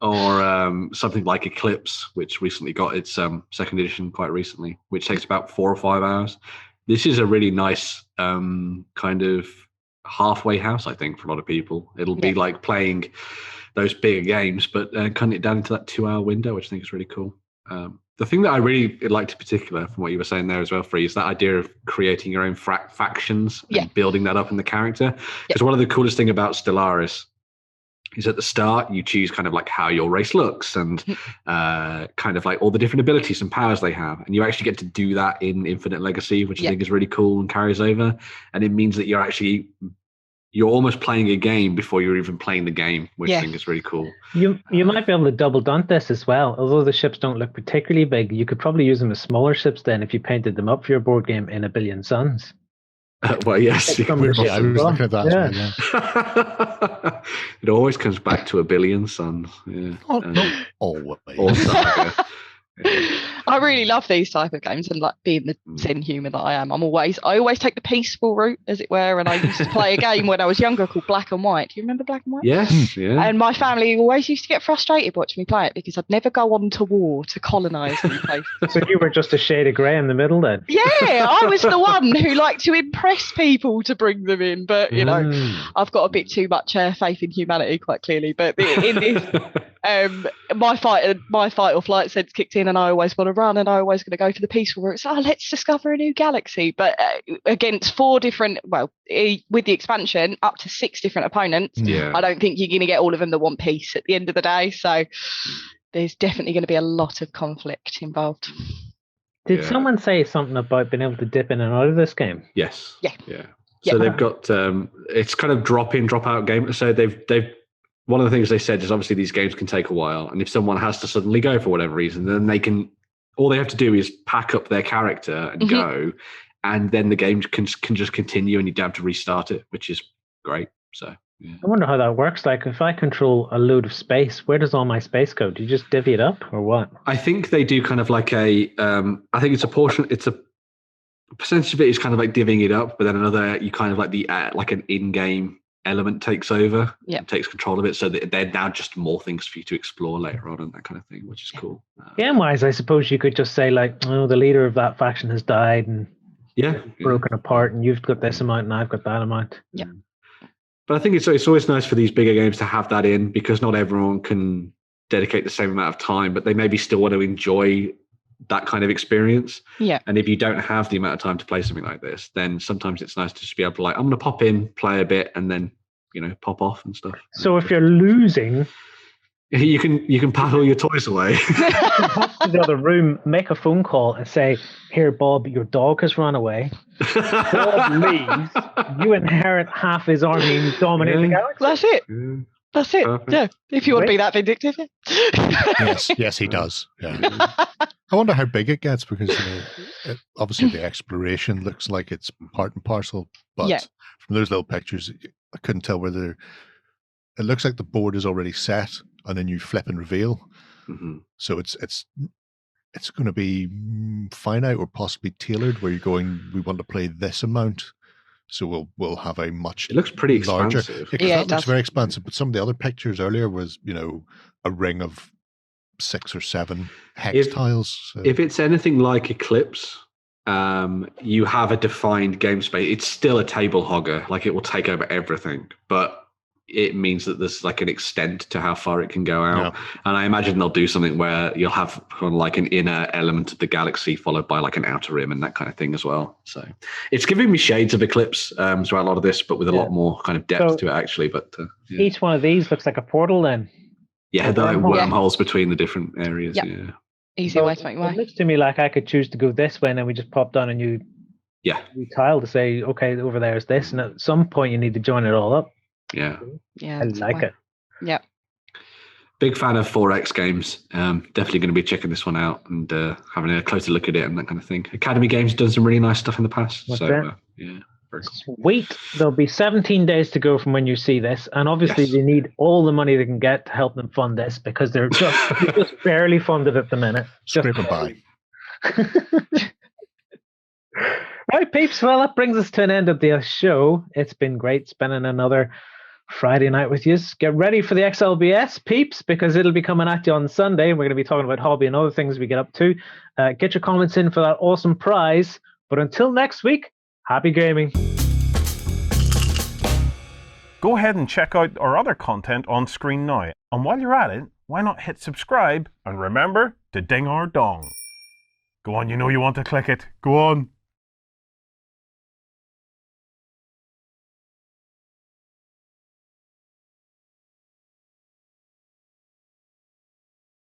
or something like Eclipse, which recently got its second edition quite recently, which takes about 4 or 5 hours. This is a really nice kind of halfway house, I think, for a lot of people. It'll be like playing those bigger games, but cutting it down into that 2-hour window, which I think is really cool. The thing that I really liked in particular from what you were saying there as well, Free, is that idea of creating your own factions and building that up in the character. Because one of the coolest thing about Stellaris is at the start, you choose kind of like how your race looks and kind of like all the different abilities and powers they have. And you actually get to do that in Infinite Legacy, which I think is really cool and carries over. And it means that you're almost playing a game before you're even playing the game, which I think is really cool. You might be able to double dunk this as well. Although the ships don't look particularly big, you could probably use them as smaller ships then if you painted them up for your board game in A Billion Suns. Well, yes. I was looking at that as well, It always comes back to A Billion Suns. Yeah. Not always. I really love these type of games, and like being the Zen human that I am, I always take the peaceful route, as it were. And I used to play a game when I was younger called Black and White. Do you remember Black and White? Yes, yeah. And my family always used to get frustrated watching me play it because I'd never go on to war to colonise any place. So you were just a shade of grey in the middle then? Yeah, I was the one who liked to impress people to bring them in, but you know, I've got a bit too much faith in humanity, quite clearly. But in this, my fight or flight sense kicked in, and I always want to run, and I always going to go for the peaceful route. So let's discover a new galaxy. But against 4 different, with the expansion, up to 6 different opponents, I don't think you're going to get all of them that want peace at the end of the day. So there's definitely going to be a lot of conflict involved. Did someone say something about being able to dip in and out of this game? Yes. Yeah. So they've got it's kind of drop in, drop out game. So they've one of the things they said is obviously these games can take a while, and if someone has to suddenly go for whatever reason, then all they have to do is pack up their character and go, and then the game can just continue, and you don't have to restart it, which is great. So I wonder how that works. Like, if I control a load of space, where does all my space go? Do you just divvy it up, or what? I think they do kind of like I think it's a portion. It's a percentage of it is kind of like divvying it up, but then another, you kind of like like an in-game element takes over, takes control of it, so that they're now just more things for you to explore later on and that kind of thing, which is cool. Game-wise, I suppose you could just say like, oh, the leader of that faction has died and broken apart, and you've got this amount and I've got that amount. Yeah. But I think it's always nice for these bigger games to have that in, because not everyone can dedicate the same amount of time, but they maybe still want to enjoy that kind of experience. Yeah. And if you don't have the amount of time to play something like this, then sometimes it's nice to just be able to like, I'm going to pop in, play a bit, and then, pop off and stuff. So if you're losing, you can paddle your toys away. Pop to the other room, make a phone call and say, here, Bob, your dog has run away. Bob leaves. You inherit half his army and dominate the galaxy. That's it. That's it. Perfect. Yeah. If you want to be that vindictive. Yes, he does. Yeah. I wonder how big it gets, because obviously the exploration looks like it's part and parcel, but from those little pictures, I couldn't tell whether it looks like the board is already set and then you flip and reveal. Mm-hmm. So it's going to be finite or possibly tailored, where you're going, we want to play this amount. So we'll have a much. It looks pretty larger. expansive. That looks very expansive. But some of the other pictures earlier was, a ring of 6 or 7 hex tiles. So. If it's anything like Eclipse, you have a defined game space. It's still a table hogger. Like, it will take over everything, but it means that there's like an extent to how far it can go out. Yeah. And I imagine they'll do something where you'll have kind of like an inner element of the galaxy followed by like an outer rim and that kind of thing as well. So it's giving me shades of Eclipse throughout a lot of this, but with a lot more kind of depth to it actually. But each one of these looks like a portal then. Yeah, they're like wormholes between the different areas. Yeah. Easy way to make way. It looks to me like I could choose to go this way, and then we just pop down a new tile to say, okay, over there is this, and at some point you need to join it all up. Yeah. I like it. Yep. Big fan of 4X games. Definitely going to be checking this one out and having a closer look at it and that kind of thing. Academy Games done some really nice stuff in the past. What's so, that? Yeah. Very cool. Sweet. There'll be 17 days to go from when you see this. And obviously, Yes. they need all the money they can get to help them fund this because they're just barely funded at the minute. Scraping by. Right, peeps. Well, that brings us to an end of the show. It's been great spending another Friday night with you. Get ready for the XLBS, peeps, because it'll be coming at you on Sunday. We're going to be talking about hobby and other things we get up to. Get your comments in for that awesome prize. But until next week, happy gaming. Go ahead and check out our other content on screen now. And while you're at it, why not hit subscribe and remember to ding our dong. Go on, you know you want to click it. Go on.